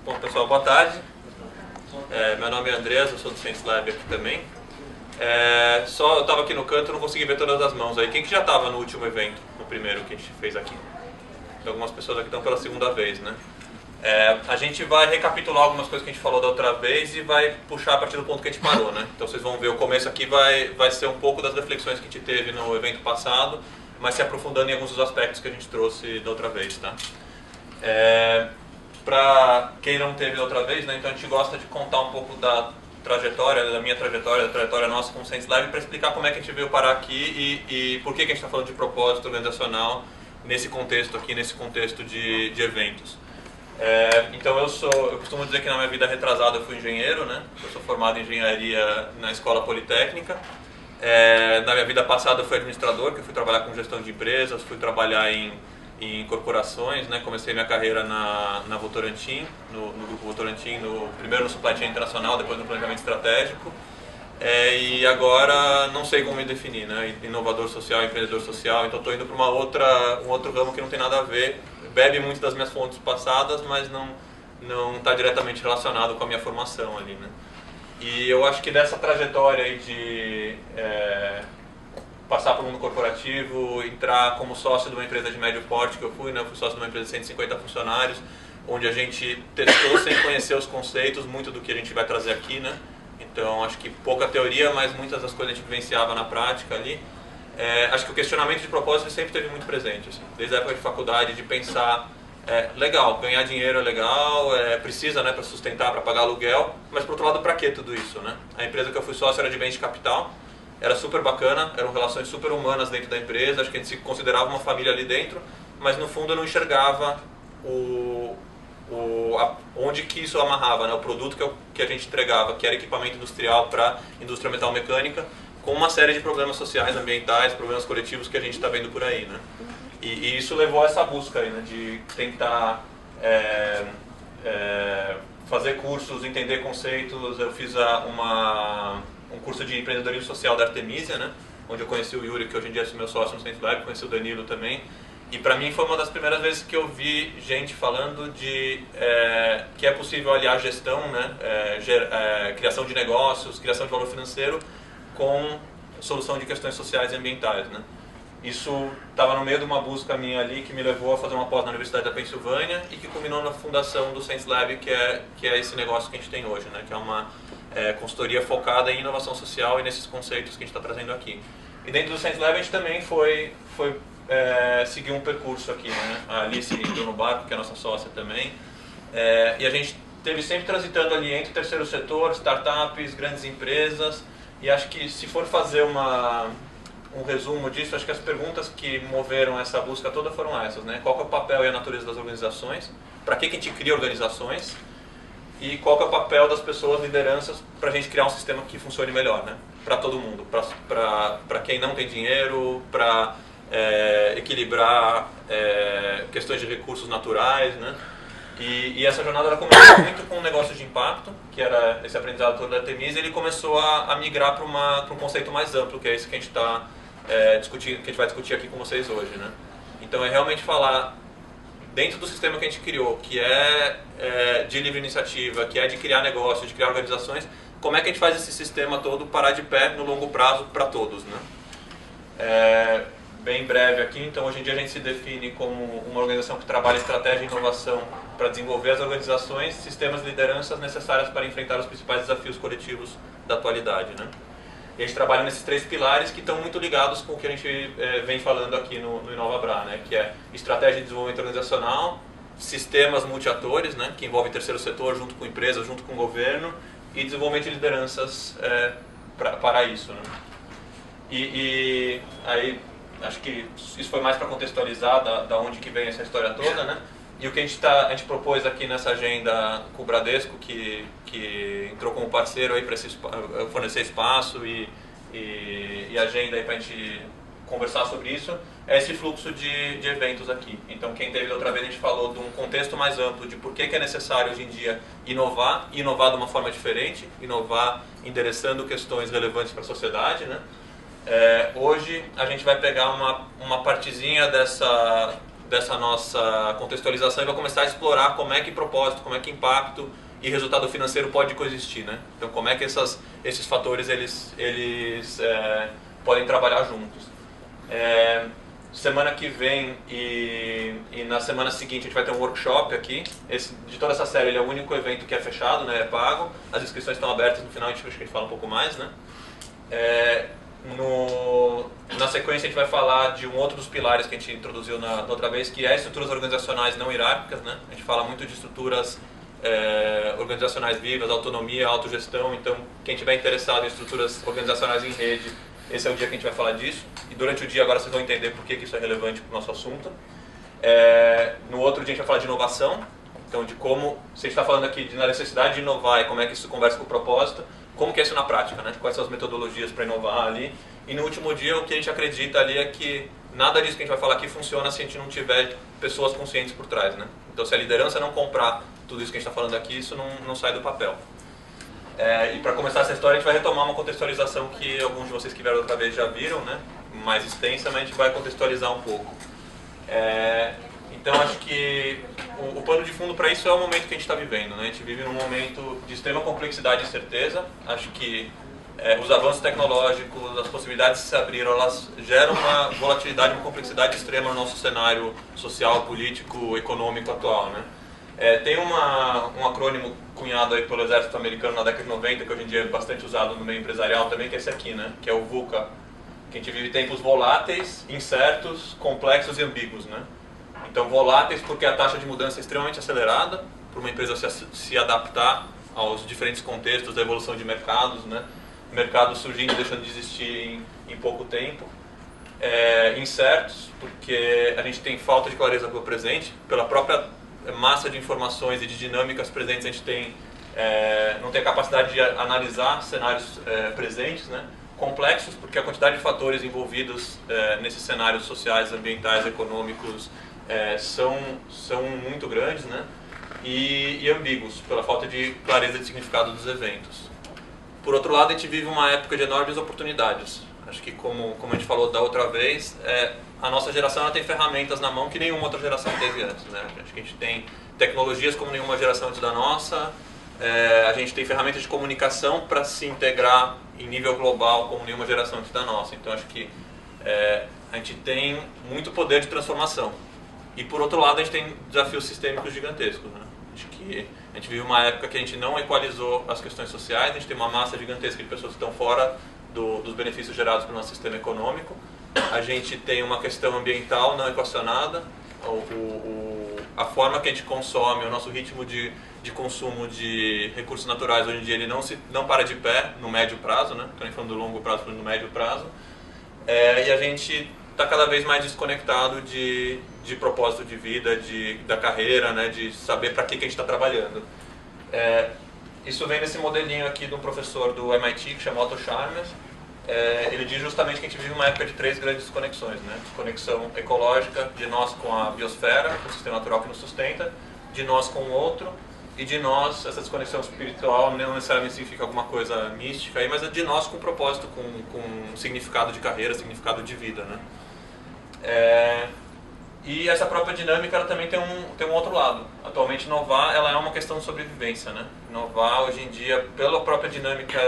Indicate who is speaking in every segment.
Speaker 1: Bom, pessoal, boa tarde. Meu nome é Andrés, eu sou do Science Lab aqui também. Eu estava aqui no canto, não consegui ver todas as mãos aí. Quem que já estava no último evento, no primeiro que a gente fez aqui? Tem algumas pessoas aqui que estão pela segunda vez, né? A gente vai recapitular algumas coisas que a gente falou da outra vez e vai puxar a partir do ponto que a gente parou, né? Então vocês vão ver, o começo aqui vai ser um pouco das reflexões que a gente teve no evento passado, mas se aprofundando em alguns dos aspectos que a gente trouxe da outra vez, tá? Para quem não teve da outra vez, né? Então a gente gosta de contar um pouco da trajetória, da minha trajetória, da trajetória nossa como Science Lab, para explicar como é que a gente veio parar aqui e por que a gente está falando de propósito organizacional nesse contexto aqui, nesse contexto de eventos. Então eu costumo dizer que na minha vida retrasada eu fui engenheiro, né? Eu sou formado em engenharia na Escola Politécnica. Na minha vida passada eu fui administrador, que eu fui trabalhar com gestão de empresas, fui trabalhar em corporações, né? Comecei minha carreira na Votorantim, no grupo Votorantim, primeiro no Supply Chain Internacional, depois no planejamento estratégico. E agora não sei como me definir, né? Inovador social, empreendedor social, então estou indo para um outro ramo que não tem nada a ver, bebe muito das minhas fontes passadas, mas não está diretamente relacionado com a minha formação ali, né? E eu acho que dessa trajetória aí de passar para o mundo corporativo, entrar como sócio de uma empresa de médio porte que eu fui, né? Eu fui sócio de uma empresa de 150 funcionários, onde a gente testou sem conhecer os conceitos, muito do que a gente vai trazer aqui, né? Então acho que pouca teoria, mas muitas das coisas a gente vivenciava na prática ali. Acho que o questionamento de propósito sempre esteve muito presente, assim, desde a época de faculdade, de pensar, legal, ganhar dinheiro é legal, precisa, né, para sustentar, para pagar aluguel, mas por outro lado, para que tudo isso, né? A empresa que eu fui sócio era de bens de capital, era super bacana, eram relações super humanas dentro da empresa, acho que a gente se considerava uma família ali dentro, mas no fundo eu não enxergava onde que isso amarrava, né? O produto que a gente entregava, que era equipamento industrial para indústria metalmecânica, com uma série de problemas sociais, ambientais, problemas coletivos que a gente está vendo por aí, né? E isso levou a essa busca aí, né? De tentar fazer cursos, entender conceitos. Eu fiz um curso de empreendedorismo social da Artemisia, né? Onde eu conheci o Yuri, que hoje em dia é meu sócio no Science Lab, conheci o Danilo também. E para mim foi uma das primeiras vezes que eu vi gente falando de que é possível aliar gestão, né? Criação de negócios, criação de valor financeiro com solução de questões sociais e ambientais, né? Isso estava no meio de uma busca minha ali que me levou a fazer uma pós na Universidade da Pensilvânia e que culminou na fundação do Science Lab, que é esse negócio que a gente tem hoje, né? Que é uma consultoria focada em inovação social e nesses conceitos que a gente está trazendo aqui. E dentro do Science Lab a gente também foi seguir um percurso aqui, né? A Alice entrou no barco, que é a nossa sócia também, e a gente esteve sempre transitando ali entre o terceiro setor, startups, grandes empresas, e acho que se for fazer um resumo disso, acho que as perguntas que moveram essa busca toda foram essas, né? Qual que é o papel e a natureza das organizações? Para que a gente cria organizações? E qual que é o papel das pessoas, lideranças, para a gente criar um sistema que funcione melhor, né? Para todo mundo, para quem não tem dinheiro, para equilibrar questões de recursos naturais, né? E essa jornada ela começou muito com um negócio de impacto, que era esse aprendizado todo da Artemisia, e ele começou a migrar para um conceito mais amplo, que é esse que a gente está discutindo, que a gente vai discutir aqui com vocês hoje, né? Então é realmente falar dentro do sistema que a gente criou, que de livre iniciativa, que é de criar negócios, de criar organizações, como é que a gente faz esse sistema todo parar de pé no longo prazo para todos, né? Bem breve aqui, então hoje em dia a gente se define como uma organização que trabalha estratégia e inovação para desenvolver as organizações, sistemas de lideranças necessárias para enfrentar os principais desafios coletivos da atualidade, né? E a gente trabalha nesses três pilares que estão muito ligados com o que a gente vem falando aqui no InovaBrá, né? Que é estratégia de desenvolvimento organizacional, sistemas multiatores, né? Que envolve terceiro setor junto com empresas, junto com o governo, e desenvolvimento de lideranças para isso, né? E aí acho que isso foi mais para contextualizar da onde que vem essa história toda, né? E o que a gente propôs aqui nessa agenda com o Bradesco, que entrou como parceiro aí para fornecer espaço e agenda aí para a gente conversar sobre isso, é esse fluxo de eventos aqui. Então quem teve da outra vez a gente falou de um contexto mais amplo de por que é necessário hoje em dia inovar, e inovar de uma forma diferente, inovar endereçando questões relevantes para a sociedade, né? Hoje a gente vai pegar uma partezinha dessa nossa contextualização e vai começar a explorar como é que propósito, como é que impacto e resultado financeiro pode coexistir, né? Então, como é que esses fatores eles podem trabalhar juntos. Semana que vem e na semana seguinte a gente vai ter um workshop aqui. De toda essa série, ele é o único evento que é fechado, né? É pago. As inscrições estão abertas, no final acho que a gente fala um pouco mais, né? Na sequência a gente vai falar de um outro dos pilares que a gente introduziu na outra vez, que é estruturas organizacionais não hierárquicas, né? A gente fala muito de estruturas organizacionais vivas, autonomia, autogestão. Então, quem estiver interessado em estruturas organizacionais em rede, esse é o dia que a gente vai falar disso. E durante o dia agora vocês vão entender por que isso é relevante para o nosso assunto. No outro dia a gente vai falar de inovação. Então, de como, você está falando aqui da necessidade de inovar e como é que isso conversa com o propósito, como que é isso na prática, né? Quais são as metodologias para inovar ali. E no último dia o que a gente acredita ali é que nada disso que a gente vai falar aqui funciona se a gente não tiver pessoas conscientes por trás, né? Então, se a liderança não comprar tudo isso que a gente está falando aqui, isso não sai do papel. E para começar essa história, a gente vai retomar uma contextualização que alguns de vocês que vieram outra vez já viram, né? Mais extensa, mas a gente vai contextualizar um pouco. Então, acho que o pano de fundo para isso é o momento que a gente está vivendo, né? A gente vive num momento de extrema complexidade e incerteza. Acho que os avanços tecnológicos, as possibilidades que se abriram, elas geram uma volatilidade, uma complexidade extrema no nosso cenário social, político, econômico atual, né? Tem um acrônimo cunhado aí pelo exército americano na década de 90, que hoje em dia é bastante usado no meio empresarial também, que é esse aqui, né? Que é o VUCA, que a gente vive tempos voláteis, incertos, complexos e ambíguos, né? Então, voláteis porque a taxa de mudança é extremamente acelerada, para uma empresa se adaptar aos diferentes contextos da evolução de mercados, né? Mercados surgindo e deixando de existir em pouco tempo. Incertos, porque a gente tem falta de clareza pelo presente, pela própria massa de informações e de dinâmicas presentes, a gente não tem a capacidade de analisar cenários presentes, né? Complexos, porque a quantidade de fatores envolvidos nesses cenários sociais, ambientais, econômicos são muito grandes, né? E ambíguos, pela falta de clareza de significado dos eventos. Por outro lado, a gente vive uma época de enormes oportunidades. Acho que, como a gente falou da outra vez, a nossa geração ela tem ferramentas na mão que nenhuma outra geração teve antes, né? Acho que a gente tem tecnologias como nenhuma geração antes da nossa, a gente tem ferramentas de comunicação para se integrar em nível global como nenhuma geração antes da nossa. Então, acho que a gente tem muito poder de transformação. E, por outro lado, a gente tem desafios sistêmicos gigantescos, né? Acho que a gente vive uma época que a gente não equalizou as questões sociais, a gente tem uma massa gigantesca de pessoas que estão fora dos benefícios gerados pelo nosso sistema econômico. A gente tem uma questão ambiental não equacionada, a forma que a gente consome, o nosso ritmo de consumo de recursos naturais hoje em dia ele não para de pé no médio prazo, né? Estou nem falando do longo prazo, falando do médio prazo. E a gente está cada vez mais desconectado de propósito de vida, da carreira, né? De saber para que a gente está trabalhando. Isso vem nesse modelinho aqui de um professor do MIT que chama Otto Scharmer. Ele diz justamente que a gente vive uma época de 3 grandes desconexões, né? Conexão ecológica, de nós com a biosfera, com o sistema natural que nos sustenta, de nós com o outro, e de nós, essa desconexão espiritual não necessariamente significa alguma coisa mística, aí, mas é de nós com propósito, com significado de carreira, significado de vida, né? E essa própria dinâmica ela também tem um outro lado. Atualmente, inovar ela é uma questão de sobrevivência, né? Inovar, hoje em dia, pela própria dinâmica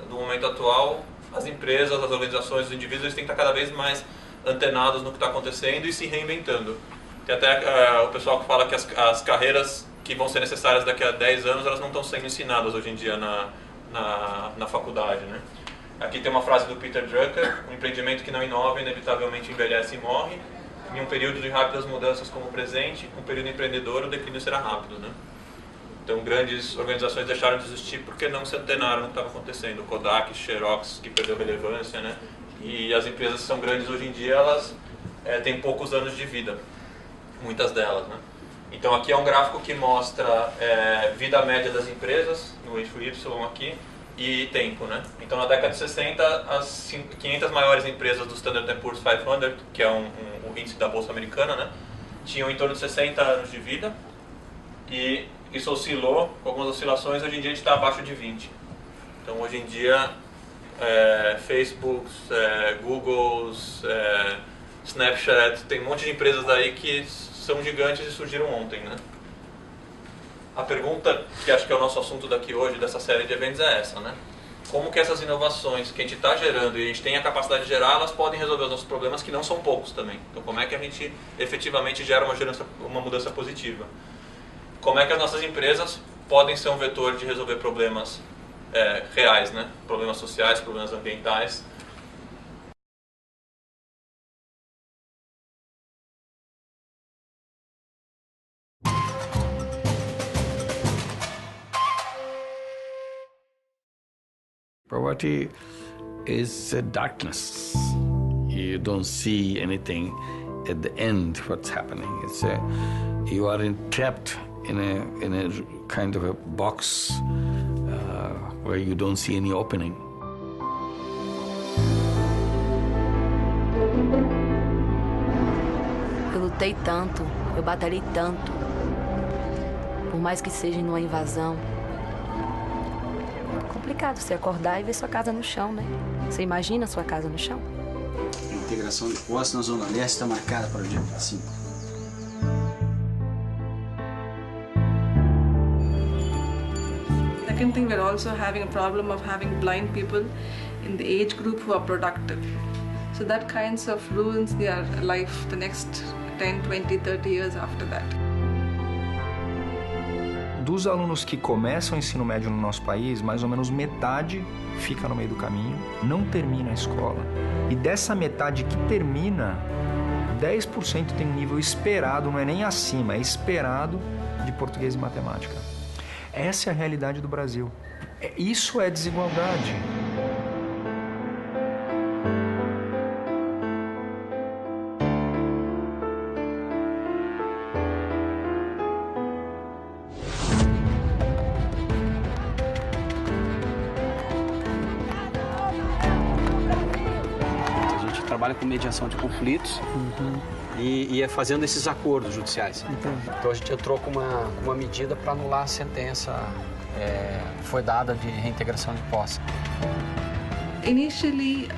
Speaker 1: do momento atual, as empresas, as organizações, os indivíduos eles têm que estar cada vez mais antenados no que está acontecendo e se reinventando. Tem até o pessoal que fala que as carreiras que vão ser necessárias daqui a 10 anos, elas não estão sendo ensinadas hoje em dia na faculdade, né? Aqui tem uma frase do Peter Drucker: um empreendimento que não inova inevitavelmente envelhece e morre. Em um período de rápidas mudanças como o presente, um período empreendedor, o declínio será rápido, né? Então, grandes organizações deixaram de existir porque não se antenaram no que estava acontecendo. Kodak, Xerox, que perdeu relevância, né? E as empresas que são grandes hoje em dia, elas têm poucos anos de vida, muitas delas, né? Então, aqui é um gráfico que mostra vida média das empresas, no eixo Y aqui, e tempo, né? Então, na década de 60, as 500 maiores empresas do Standard & Poor's 500, que é um índice da Bolsa Americana, né? Tinham em torno de 60 anos de vida, e isso oscilou, com algumas oscilações, hoje em dia a gente está abaixo de 20. Então, hoje em dia, Facebooks, Googles, Snapchat, tem um monte de empresas aí que são gigantes e surgiram ontem, né? A pergunta, que acho que é o nosso assunto daqui hoje, dessa série de eventos, é essa, né? Como que essas inovações que a gente está gerando e a gente tem a capacidade de gerar, elas podem resolver os nossos problemas, que não são poucos também. Então, como é que a gente efetivamente gera uma mudança positiva? Como é que as nossas empresas podem ser um vetor de resolver problemas reais, né? Problemas sociais, problemas ambientais.
Speaker 2: Poverty is a darkness. You don't see anything at the end. What's happening? You are trapped in a kind of a box where you don't see any opening.
Speaker 3: Eu lutei tanto, eu batalhei tanto. Por mais que seja numa invasão. É complicado você acordar e ver sua casa no chão, né? Você imagina a sua casa no chão?
Speaker 4: A integração de Poços na Zona Leste está marcada para o dia 5.
Speaker 5: Second thing, we're also having a problem of having blind people in the age group who are productive. So that kinds of ruins their life the next 10, 20, 30 years after that.
Speaker 6: Dos alunos que começam o ensino médio no nosso país, mais ou menos metade fica no meio do caminho, não termina a escola. E dessa metade que termina, 10% tem um nível esperado, não é nem acima, é esperado de português e matemática. Essa é a realidade do Brasil. Isso é desigualdade.
Speaker 4: Trabalha com mediação de conflitos e é fazendo esses acordos judiciais. Então a gente entrou com uma medida para anular a sentença que foi dada de reintegração de posse.
Speaker 5: Initially,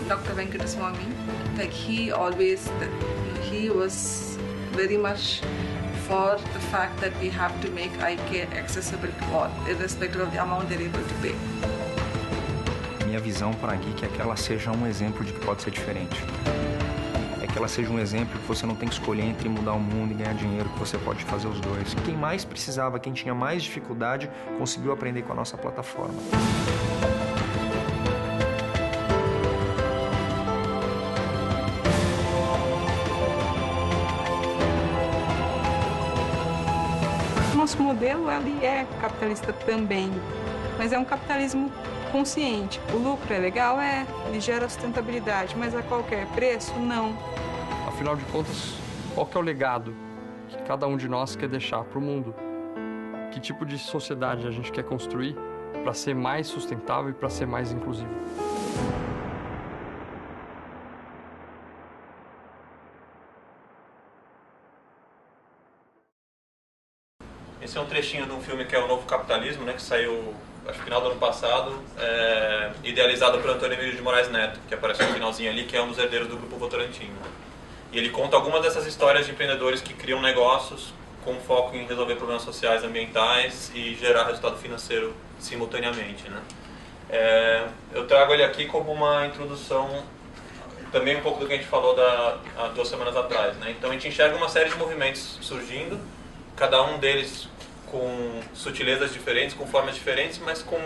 Speaker 5: Dr. Venkataswamy, he was very much for the fact that we have to make eye care accessible to all, irrespective of the amount they're able to pay.
Speaker 6: Minha visão para a GEEK é que ela seja um exemplo de que pode ser diferente. É que ela seja um exemplo que você não tem que escolher entre mudar o mundo e ganhar dinheiro, que você pode fazer os dois. Quem mais precisava, quem tinha mais dificuldade, conseguiu aprender com a nossa plataforma.
Speaker 7: Nosso modelo ali é capitalista também, mas é um capitalismo consciente. O lucro é legal? Ele gera sustentabilidade, mas a qualquer preço, não.
Speaker 8: Afinal de contas, qual que é o legado que cada um de nós quer deixar para o mundo? Que tipo de sociedade a gente quer construir para ser mais sustentável e para ser mais inclusivo?
Speaker 1: Esse é um trechinho de um filme que é O Novo Capitalismo, né, que saiu, acho que no final do ano passado, idealizado por Antônio Emílio de Moraes Neto, que aparece no finalzinho ali, que é um dos herdeiros do Grupo Votorantim. E ele conta algumas dessas histórias de empreendedores que criam negócios com foco em resolver problemas sociais, ambientais e gerar resultado financeiro simultaneamente, né? Eu trago ele aqui como uma introdução, também um pouco do que a gente falou há 2 semanas atrás, né? Então a gente enxerga uma série de movimentos surgindo, cada um deles com sutilezas diferentes, com formas diferentes, mas com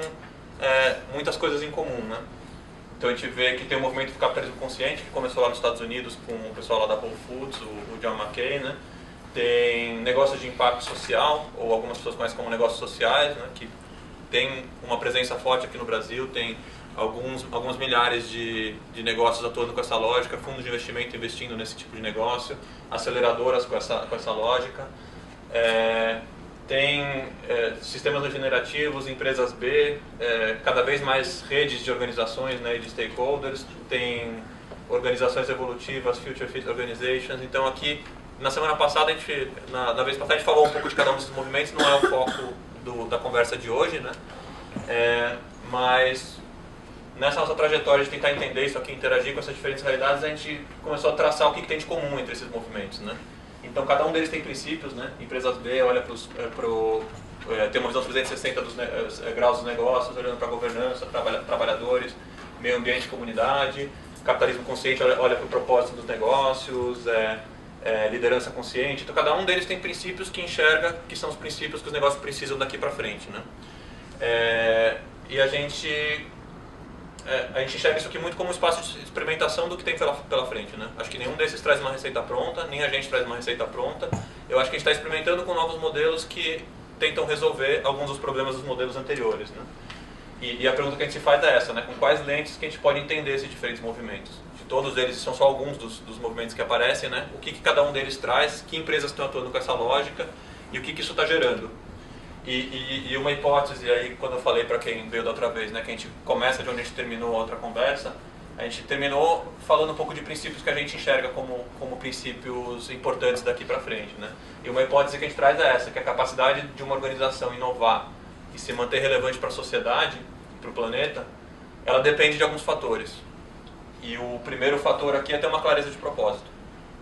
Speaker 1: muitas coisas em comum, né? Então a gente vê que tem o movimento do capitalismo consciente, que começou lá nos Estados Unidos com o pessoal lá da Whole Foods, o John McCain, né? Tem negócios de impacto social, ou algumas pessoas conhecem como negócios sociais, né? Que tem uma presença forte aqui no Brasil, tem alguns milhares de negócios atuando com essa lógica, fundos de investimento investindo nesse tipo de negócio, aceleradoras com essa lógica. Tem sistemas regenerativos, empresas B, cada vez mais redes de organizações, né, de stakeholders, tem organizações evolutivas, Future Fit Organizations. Então aqui, na semana passada, na vez passada, a gente falou um pouco de cada um desses movimentos, não é o foco da conversa de hoje, né? Mas nessa nossa trajetória de tentar entender isso aqui, interagir com essas diferentes realidades, a gente começou a traçar o que tem de comum entre esses movimentos, né? Então, cada um deles tem princípios, né? Empresas B olha tem uma visão 360 dos graus dos negócios, olhando para a governança, trabalhadores, meio ambiente e comunidade. Capitalismo consciente olha para o propósito dos negócios, liderança consciente. Então, cada um deles tem princípios que enxerga que são os princípios que os negócios precisam daqui para frente, né? E a gente enxerga isso aqui muito como um espaço de experimentação do que tem pela frente, né? Acho que nenhum desses traz uma receita pronta, nem a gente traz uma receita pronta. Eu acho que a gente está experimentando com novos modelos que tentam resolver alguns dos problemas dos modelos anteriores, né? E a pergunta que a gente se faz é essa, né? Com quais lentes que a gente pode entender esses diferentes movimentos? De todos eles, são só alguns dos movimentos que aparecem, né? O que cada um deles traz, que empresas estão atuando com essa lógica e o que isso está gerando. E uma hipótese aí, quando eu falei para quem veio da outra vez, né, que a gente começa de onde a gente terminou a outra conversa, a gente terminou falando um pouco de princípios que a gente enxerga como princípios importantes daqui para frente, né? E uma hipótese que a gente traz é essa, que a capacidade de uma organização inovar e se manter relevante para a sociedade, para o planeta, ela depende de alguns fatores. E o primeiro fator aqui é ter uma clareza de propósito.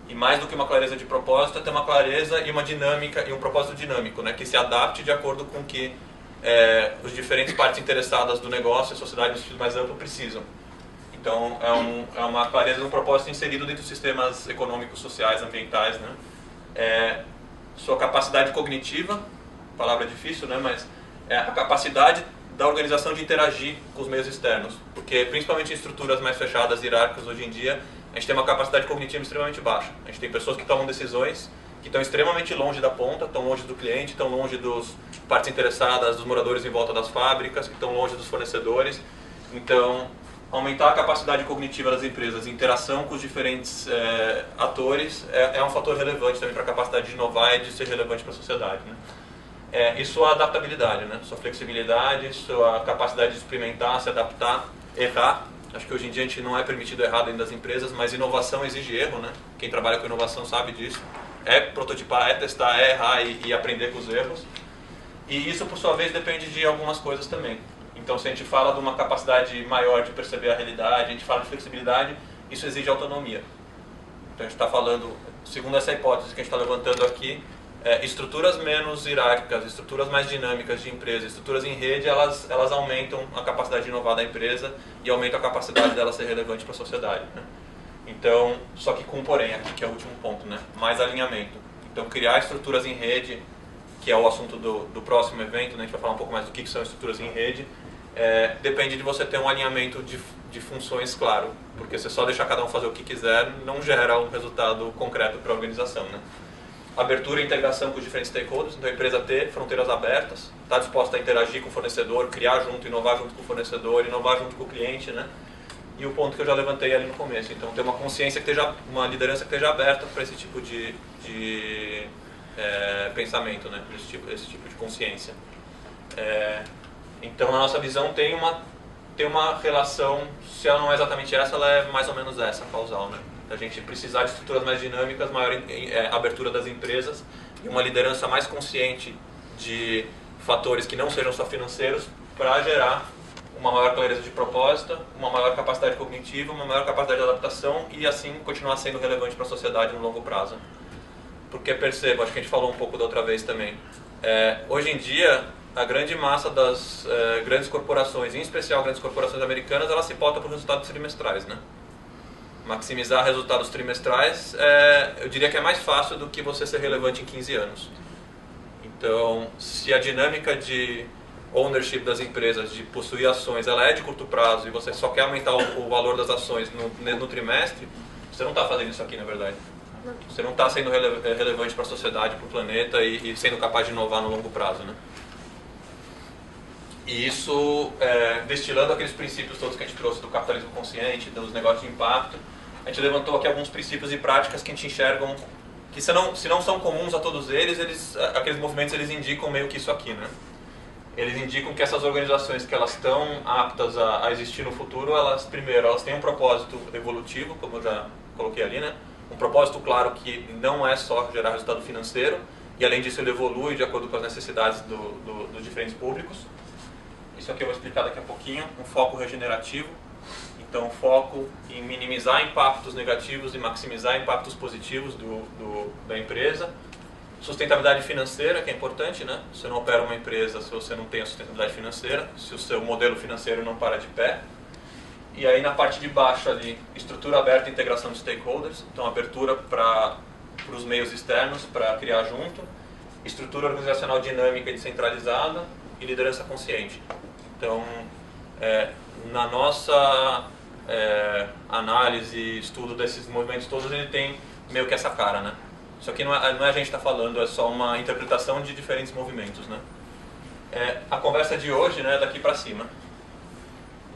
Speaker 1: E mais do que uma clareza de propósito, é ter uma clareza e uma dinâmica, e um propósito dinâmico, né, que se adapte de acordo com o que os diferentes partes interessadas do negócio e a sociedade no sentido mais amplo precisam. Então, é uma clareza de um propósito inserido dentro dos sistemas econômicos, sociais, ambientais, né? Sua capacidade cognitiva, palavra difícil, né, mas a capacidade da organização de interagir com os meios externos. Porque, principalmente em estruturas mais fechadas, hierárquicas, hoje em dia, a gente tem uma capacidade cognitiva extremamente baixa. A gente tem pessoas que tomam decisões que estão extremamente longe da ponta, estão longe do cliente, estão longe dos partes interessadas, dos moradores em volta das fábricas, que estão longe dos fornecedores. Então, aumentar a capacidade cognitiva das empresas, interação com os diferentes atores, é um fator relevante também para a capacidade de inovar e de ser relevante para a sociedade, né? E sua adaptabilidade, né? Sua flexibilidade, sua capacidade de experimentar, se adaptar, errar. Acho que hoje em dia a gente não é permitido errar dentro das empresas, mas inovação exige erro, né? Quem trabalha com inovação sabe disso. É prototipar, é testar, é errar e aprender com os erros. E isso, por sua vez, depende de algumas coisas também. Então, se a gente fala de uma capacidade maior de perceber a realidade, a gente fala de flexibilidade, isso exige autonomia. Então, a gente está falando, segundo essa hipótese que a gente está levantando aqui, estruturas menos hierárquicas, estruturas mais dinâmicas de empresa, estruturas em rede, elas aumentam a capacidade de inovar da empresa e aumentam a capacidade dela ser relevante para a sociedade, né? Então, só que com um porém aqui, que é o último ponto, né? Mais alinhamento. Então, criar estruturas em rede, que é o assunto do próximo evento, né? A gente vai falar um pouco mais do que são estruturas em rede, depende de você ter um alinhamento de funções claro, porque você só deixar cada um fazer o que quiser não gera um resultado concreto para a organização, né? Abertura e integração com os diferentes stakeholders, então a empresa ter fronteiras abertas, está disposta a interagir com o fornecedor, criar junto, inovar junto com o fornecedor, inovar junto com o cliente, né? E o ponto que eu já levantei ali no começo, então ter uma consciência que esteja, uma liderança que esteja aberta para esse tipo de pensamento, né? Esse tipo de consciência. Então, na nossa visão, tem uma relação, se ela não é exatamente essa, ela é mais ou menos essa, causal, né? A gente precisar de estruturas mais dinâmicas, maior abertura das empresas e uma liderança mais consciente de fatores que não sejam só financeiros para gerar uma maior clareza de propósito, uma maior capacidade cognitiva, uma maior capacidade de adaptação e assim continuar sendo relevante para a sociedade no longo prazo. Porque perceba, acho que a gente falou um pouco da outra vez também, hoje em dia a grande massa das grandes corporações, em especial grandes corporações americanas, elas se pautam por resultados trimestrais, né? Maximizar resultados trimestrais, eu diria que é mais fácil do que você ser relevante em 15 anos. Então, se a dinâmica de ownership das empresas, de possuir ações, ela é de curto prazo e você só quer aumentar o valor das ações no trimestre, você não está fazendo isso aqui, na verdade. Você não está sendo relevante para a sociedade, para o planeta e sendo capaz de inovar no longo prazo, né? E isso, destilando aqueles princípios todos que a gente trouxe do capitalismo consciente, dos negócios de impacto, a gente levantou aqui alguns princípios e práticas que a gente enxergam que se não são comuns a todos eles, aqueles movimentos eles indicam meio que isso aqui, né? Eles indicam que essas organizações que elas estão aptas a existir no futuro, primeiro, elas têm um propósito evolutivo, como eu já coloquei ali, né? Um propósito claro que não é só gerar resultado financeiro, e além disso ele evolui de acordo com as necessidades dos diferentes públicos. Isso aqui eu vou explicar daqui a pouquinho. Um foco regenerativo, Então, foco em minimizar impactos negativos e maximizar impactos positivos da empresa. Sustentabilidade financeira, que é importante, né? Você não opera uma empresa se você não tem a sustentabilidade financeira, se o seu modelo financeiro não para de pé. E aí, na parte de baixo ali, estrutura aberta e integração de stakeholders. Então, abertura para os meios externos, para criar junto. Estrutura organizacional dinâmica e descentralizada e liderança consciente. Então, na nossa análise, estudo desses movimentos todos, ele tem meio que essa cara, né? Isso aqui não é a gente que está falando, é só uma interpretação de diferentes movimentos, né? A conversa de hoje, né, é daqui para cima.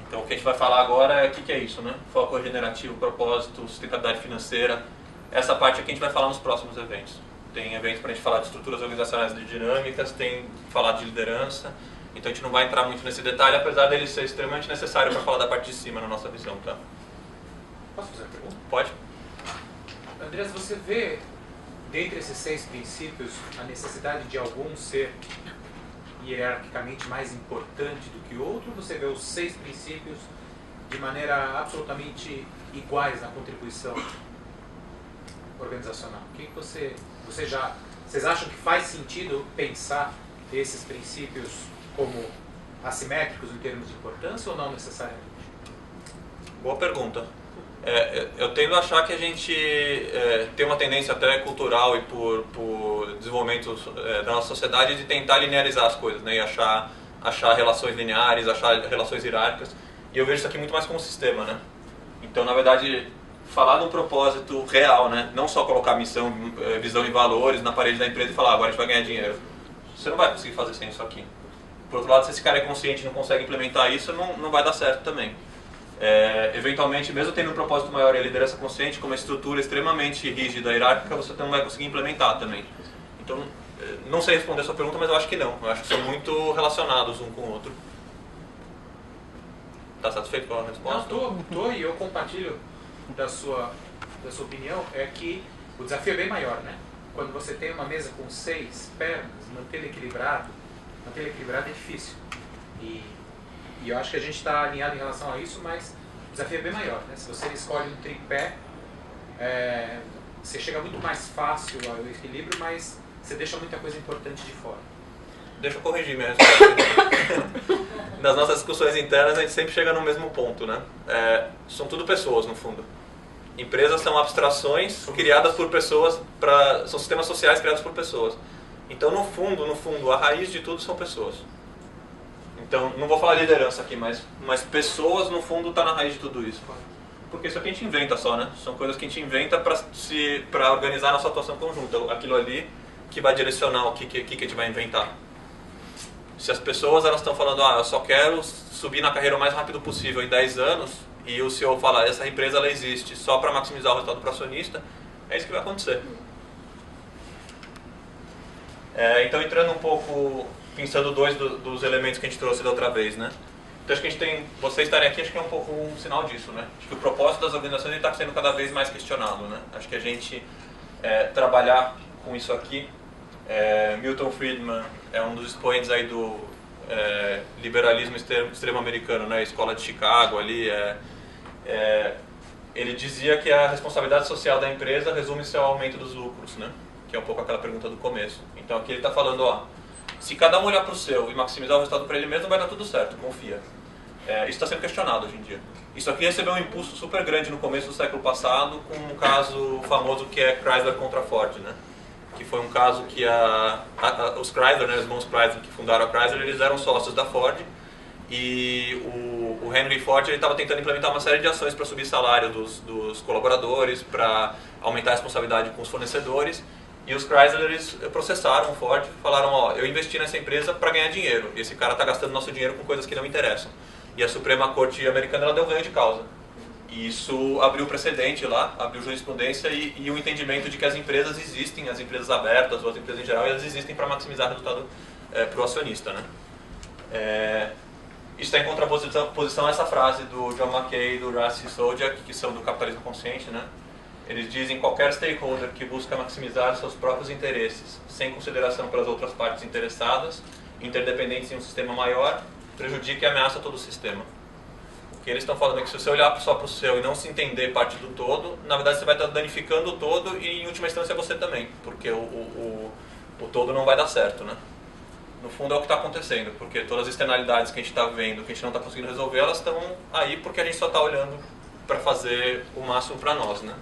Speaker 1: Então, o que a gente vai falar agora é o que é isso, né? Foco regenerativo, propósito, sustentabilidade financeira. Essa parte aqui a gente vai falar nos próximos eventos. Tem eventos para a gente falar de estruturas organizacionais de dinâmicas, tem falar de liderança. Então a gente não vai entrar muito nesse detalhe, apesar dele ser extremamente necessário para falar da parte de cima na nossa visão, tá?
Speaker 9: Posso fazer uma pergunta?
Speaker 1: Pode.
Speaker 9: Andrés, você vê, dentre esses 6 princípios, a necessidade de algum ser hierarquicamente mais importante do que outro? Ou você vê os 6 princípios de maneira absolutamente iguais na contribuição organizacional? O que vocês acham que faz sentido pensar esses princípios como assimétricos em termos de importância ou não necessariamente?
Speaker 1: Boa pergunta. Eu tendo a achar que a gente tem uma tendência até cultural e por desenvolvimento da nossa sociedade de tentar linearizar as coisas, né? E achar relações lineares, achar relações hierárquicas. E eu vejo isso aqui muito mais como um sistema, né? Então, na verdade, falar de um propósito real, né? Não só colocar missão, visão e valores na parede da empresa e falar, agora a gente vai ganhar dinheiro. Você não vai conseguir fazer sem isso aqui. Por outro lado, se esse cara é consciente e não consegue implementar isso, não vai dar certo também. Eventualmente, mesmo tendo um propósito maior e a liderança consciente, com uma estrutura extremamente rígida e hierárquica, você não vai conseguir implementar também. Então, não sei responder a sua pergunta, mas eu acho que não. Eu acho que são muito relacionados um com o outro. Está satisfeito com a resposta?
Speaker 9: Não, estou e eu compartilho da sua opinião, é que o desafio é bem maior, né? Quando você tem uma mesa com 6 pernas, manter ele equilibrado é difícil. E eu acho que a gente está alinhado em relação a isso, mas o desafio é bem maior, né? Se você escolhe um tripé, você chega muito mais fácil ao equilíbrio, mas você deixa muita coisa importante de fora.
Speaker 1: Deixa eu corrigir minha resposta. Nas nossas discussões internas, a gente sempre chega no mesmo ponto, né? São tudo pessoas, no fundo. Empresas são abstrações criadas por pessoas, são sistemas sociais criados por pessoas. Então, no fundo, a raiz de tudo são pessoas. Então, não vou falar de liderança aqui, mas pessoas, no fundo, está na raiz de tudo isso. Porque isso aqui a gente inventa só, né? São coisas que a gente inventa para organizar a nossa atuação conjunta. Aquilo ali que vai direcionar o que a gente vai inventar. Se as pessoas elas estão falando, eu só quero subir na carreira o mais rápido possível em 10 anos, e o CEO fala, essa empresa ela existe só para maximizar o resultado para o acionista, é isso que vai acontecer. Então, entrando um pouco, pensando 2 dos elementos que a gente trouxe da outra vez, né? Então, acho que a gente tem, vocês estarem aqui, acho que é um pouco um sinal disso, né? Acho que o propósito das organizações está sendo cada vez mais questionado, né? Acho que a gente trabalhar com isso aqui, Milton Friedman é um dos expoentes aí do liberalismo extremo americano, né? A escola de Chicago ali, ele dizia que a responsabilidade social da empresa resume-se ao aumento dos lucros, né? Que é um pouco aquela pergunta do começo. Então aqui ele está falando, se cada um olhar para o seu e maximizar o resultado para ele mesmo, vai dar tudo certo, confia. Isso está sendo questionado hoje em dia. Isso aqui recebeu um impulso super grande no começo do século passado, com um caso famoso que é Chrysler contra Ford, né? Que foi um caso que os Chrysler, né, os irmãos Chrysler que fundaram a Chrysler, eles eram sócios da Ford, e o Henry Ford estava tentando implementar uma série de ações para subir salário dos colaboradores, para aumentar a responsabilidade com os fornecedores, e os Chrysler eles processaram o Ford, falaram, eu investi nessa empresa para ganhar dinheiro, e esse cara está gastando nosso dinheiro com coisas que não interessam. E a Suprema Corte americana ela deu ganho de causa. E isso abriu precedente lá, abriu jurisprudência e o entendimento de que as empresas existem, as empresas abertas ou as empresas em geral, elas existem para maximizar o resultado para o acionista, né? Isso está em contraposição a essa frase do John Mackay e do Russell Sojak, que são do capitalismo consciente, né? Eles dizem qualquer stakeholder que busca maximizar seus próprios interesses, sem consideração pelas outras partes interessadas, interdependentes em um sistema maior, prejudica e ameaça todo o sistema. que eles estão falando é que se você olhar só para o seu e não se entender parte do todo, na verdade você vai estar danificando o todo e, em última instância, você também, porque o todo não vai dar certo, né? No fundo é o que está acontecendo, porque todas as externalidades que a gente está vendo, que a gente não está conseguindo resolver, elas estão aí porque a gente só está olhando para fazer o máximo para nós, né?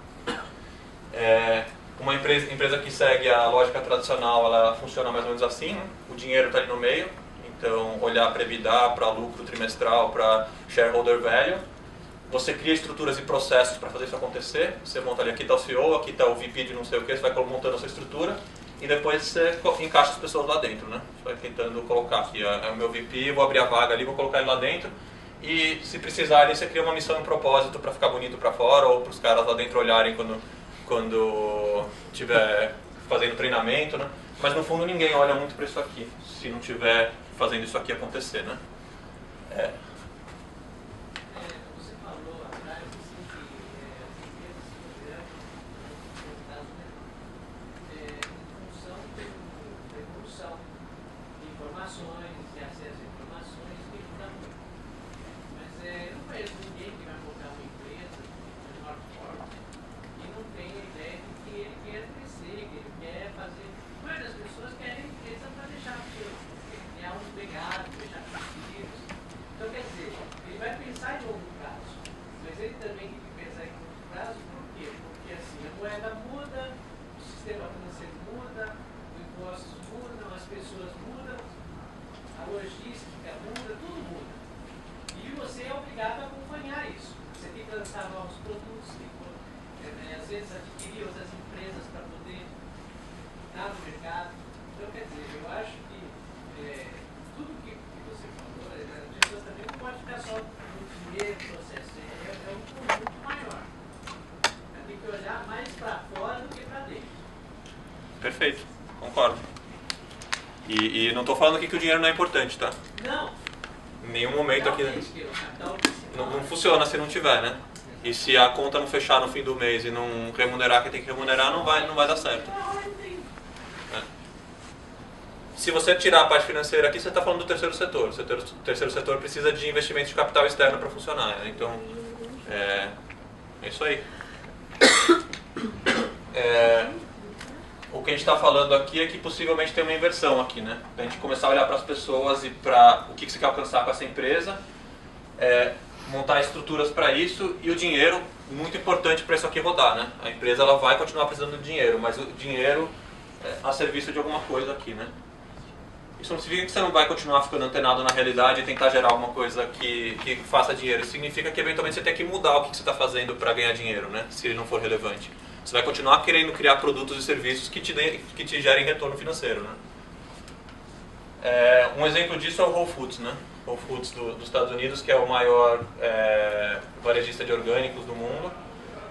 Speaker 1: Uma empresa que segue a lógica tradicional, ela funciona mais ou menos assim, né? O dinheiro está ali no meio, então olhar para EBITDA, para lucro trimestral, para shareholder value. Você cria estruturas e processos para fazer isso acontecer. Você monta ali, aqui está o CEO, aqui está o VP de não sei o que, você vai montando a sua estrutura e depois você encaixa as pessoas lá dentro, né? Você vai tentando colocar aqui, é o meu VP, vou abrir a vaga ali, vou colocar ele lá dentro e se precisar ali você cria uma missão e um propósito para ficar bonito para fora ou para os caras lá dentro olharem quando estiver fazendo treinamento, né? Mas no fundo ninguém olha muito para isso aqui, se não estiver fazendo isso aqui acontecer, né?
Speaker 10: Você falou atrás assim, que as empresas se consideram, no caso, em função da evolução de informações, de acesso a informações, que ajuda muito. Mas eu não conheço ninguém que vai montar uma empresa, uma menor forma, e não tem a ideia de que ele quer crescer, que ele quer fazer. A maioria das pessoas querem empresa para deixar criar um legado, deixar filhos. Então, quer dizer, ele vai pensar em longo prazo, mas ele também tem que pensar em curto prazo, por quê? Porque assim, a moeda muda, o sistema financeiro muda, os impostos mudam, as pessoas mudam, a logística muda, tudo muda. E você é obrigado a acompanhar isso. Você tem que lançar novos produtos, tem que, às vezes, adquirir outras empresas para poder estar no mercado. Então, quer dizer, eu acho que tudo que você falou, as pessoas também não podem ficar só no primeiro processo, é um conjunto maior. Tem que olhar mais para fora do que para dentro.
Speaker 1: Perfeito, concordo. E não estou falando aqui que o dinheiro não é importante, tá?
Speaker 10: Não.
Speaker 1: Em nenhum momento aqui.
Speaker 10: Não
Speaker 1: funciona se não tiver, né? E se a conta não fechar no fim do mês e não remunerar quem tem que remunerar, não vai dar certo. Se você tirar a parte financeira aqui, você está falando do terceiro setor. O terceiro setor precisa de investimentos de capital externo para funcionar, né? Então, é isso aí. O que a gente está falando aqui é que possivelmente tem uma inversão aqui, né? A gente começar a olhar para as pessoas e para o que você quer alcançar com essa empresa, montar estruturas para isso e o dinheiro, muito importante para isso aqui rodar, né? A empresa ela vai continuar precisando de dinheiro, mas o dinheiro a serviço de alguma coisa aqui, né? Isso não significa que você não vai continuar ficando antenado na realidade e tentar gerar alguma coisa que faça dinheiro. Isso significa que eventualmente você tem que mudar o que você está fazendo para ganhar dinheiro, né? Se ele não for relevante. Você vai continuar querendo criar produtos e serviços que te gerem retorno financeiro, né? Um exemplo disso é o Whole Foods, né? Whole Foods dos Estados Unidos, que é o maior varejista de orgânicos do mundo.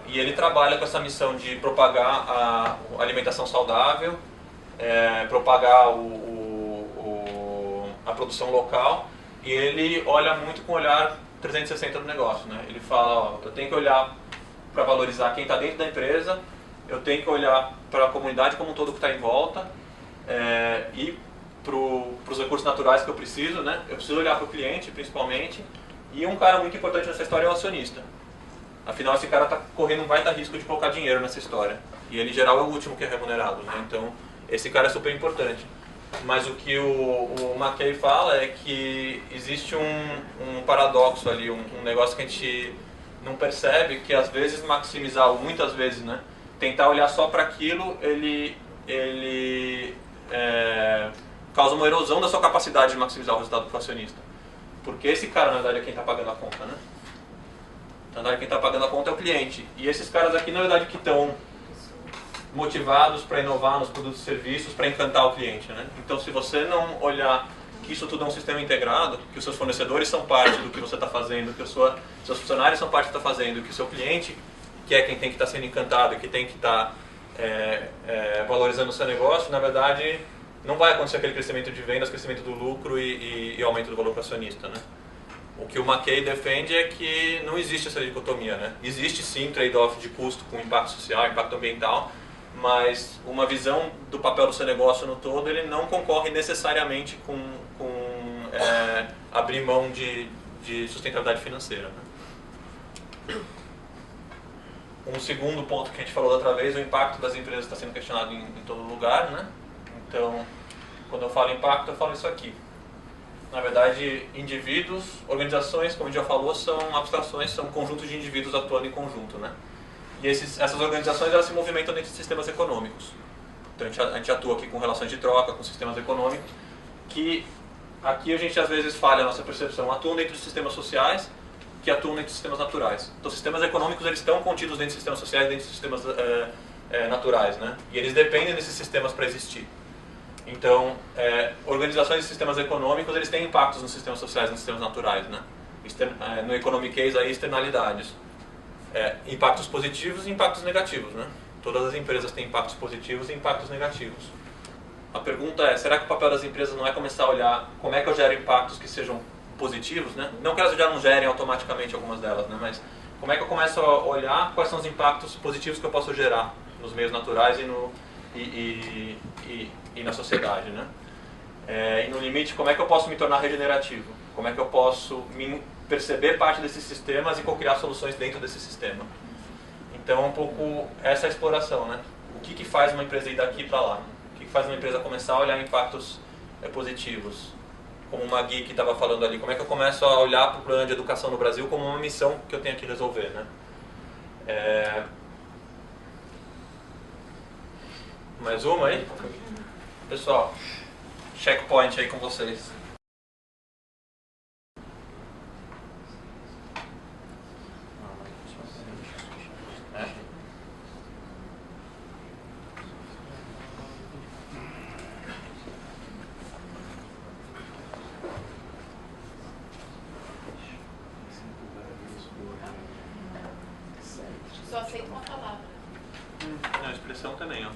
Speaker 1: E ele trabalha com essa missão de propagar a alimentação saudável, propagar a produção local, e ele olha muito com o olhar 360 do negócio, né? Ele fala, eu tenho que olhar para valorizar quem está dentro da empresa, eu tenho que olhar para a comunidade como um todo que está em volta, e para os recursos naturais que eu preciso, né? Eu preciso olhar para o cliente, principalmente, e um cara muito importante nessa história é o acionista. Afinal, esse cara está correndo um baita risco de colocar dinheiro nessa história, e ele, em geral, é o último que é remunerado, né? Então, esse cara é super importante. Mas o que o McKay fala é que existe um paradoxo ali, um negócio que a gente não percebe, que às vezes maximizar, ou muitas vezes, né, tentar olhar só para aquilo, ele causa uma erosão da sua capacidade de maximizar o resultado para o acionista. Porque esse cara, na verdade, é quem está pagando a conta, né? Na verdade, quem está pagando a conta é o cliente. E esses caras aqui, na verdade, que estão motivados para inovar nos produtos e serviços, para encantar o cliente, né? Então, se você não olhar que isso tudo é um sistema integrado, que os seus fornecedores são parte do que você está fazendo, que seus funcionários são parte do que está fazendo, que o seu cliente, que é quem tem que estar sendo encantado, que tem que estar valorizando o seu negócio, na verdade, não vai acontecer aquele crescimento de vendas, crescimento do lucro e aumento do valor para o acionista, né? O que o McKay defende é que não existe essa dicotomia, né? Existe sim trade-off de custo com impacto social, impacto ambiental, mas uma visão do papel do seu negócio no todo, ele não concorre necessariamente com abrir mão de sustentabilidade financeira, né? Um segundo ponto que a gente falou da outra vez, o impacto das empresas está sendo questionado em todo lugar, né? Então, quando eu falo impacto, eu falo isso aqui. Na verdade, indivíduos, organizações, como a gente já falou, são abstrações, são conjuntos de indivíduos atuando em conjunto, né? E essas organizações, elas se movimentam dentro de sistemas econômicos. Então a gente atua aqui com relações de troca, com sistemas econômicos, que aqui a gente às vezes falha a nossa percepção. Atuam dentro de sistemas sociais, que atuam dentro de sistemas naturais. Então sistemas econômicos, eles estão contidos dentro de sistemas sociais, dentro de sistemas naturais, né? E eles dependem desses sistemas para existir. Então, organizações de sistemas econômicos, eles têm impactos nos sistemas sociais, nos sistemas naturais, né? No economic case, aí, externalidades. Impactos positivos e impactos negativos, né? Todas as empresas têm impactos positivos e impactos negativos. A pergunta é, será que o papel das empresas não é começar a olhar como é que eu gero impactos que sejam positivos, né? Não que elas já não gerem automaticamente algumas delas, né? Mas como é que eu começo a olhar quais são os impactos positivos que eu posso gerar nos meios naturais e na sociedade, né? E no limite, como é que eu posso me tornar regenerativo? Como é que eu posso perceber parte desses sistemas e co-criar soluções dentro desse sistema? Então é um pouco essa exploração, né? O que faz uma empresa ir daqui para lá? O que faz uma empresa começar a olhar impactos positivos? Como uma Gui que estava falando ali, como é que eu começo a olhar para o plano de educação no Brasil como uma missão que eu tenho que resolver, né? Mais uma aí? Pessoal, checkpoint aí com vocês.
Speaker 11: Só aceito uma palavra.
Speaker 1: A expressão também, ó.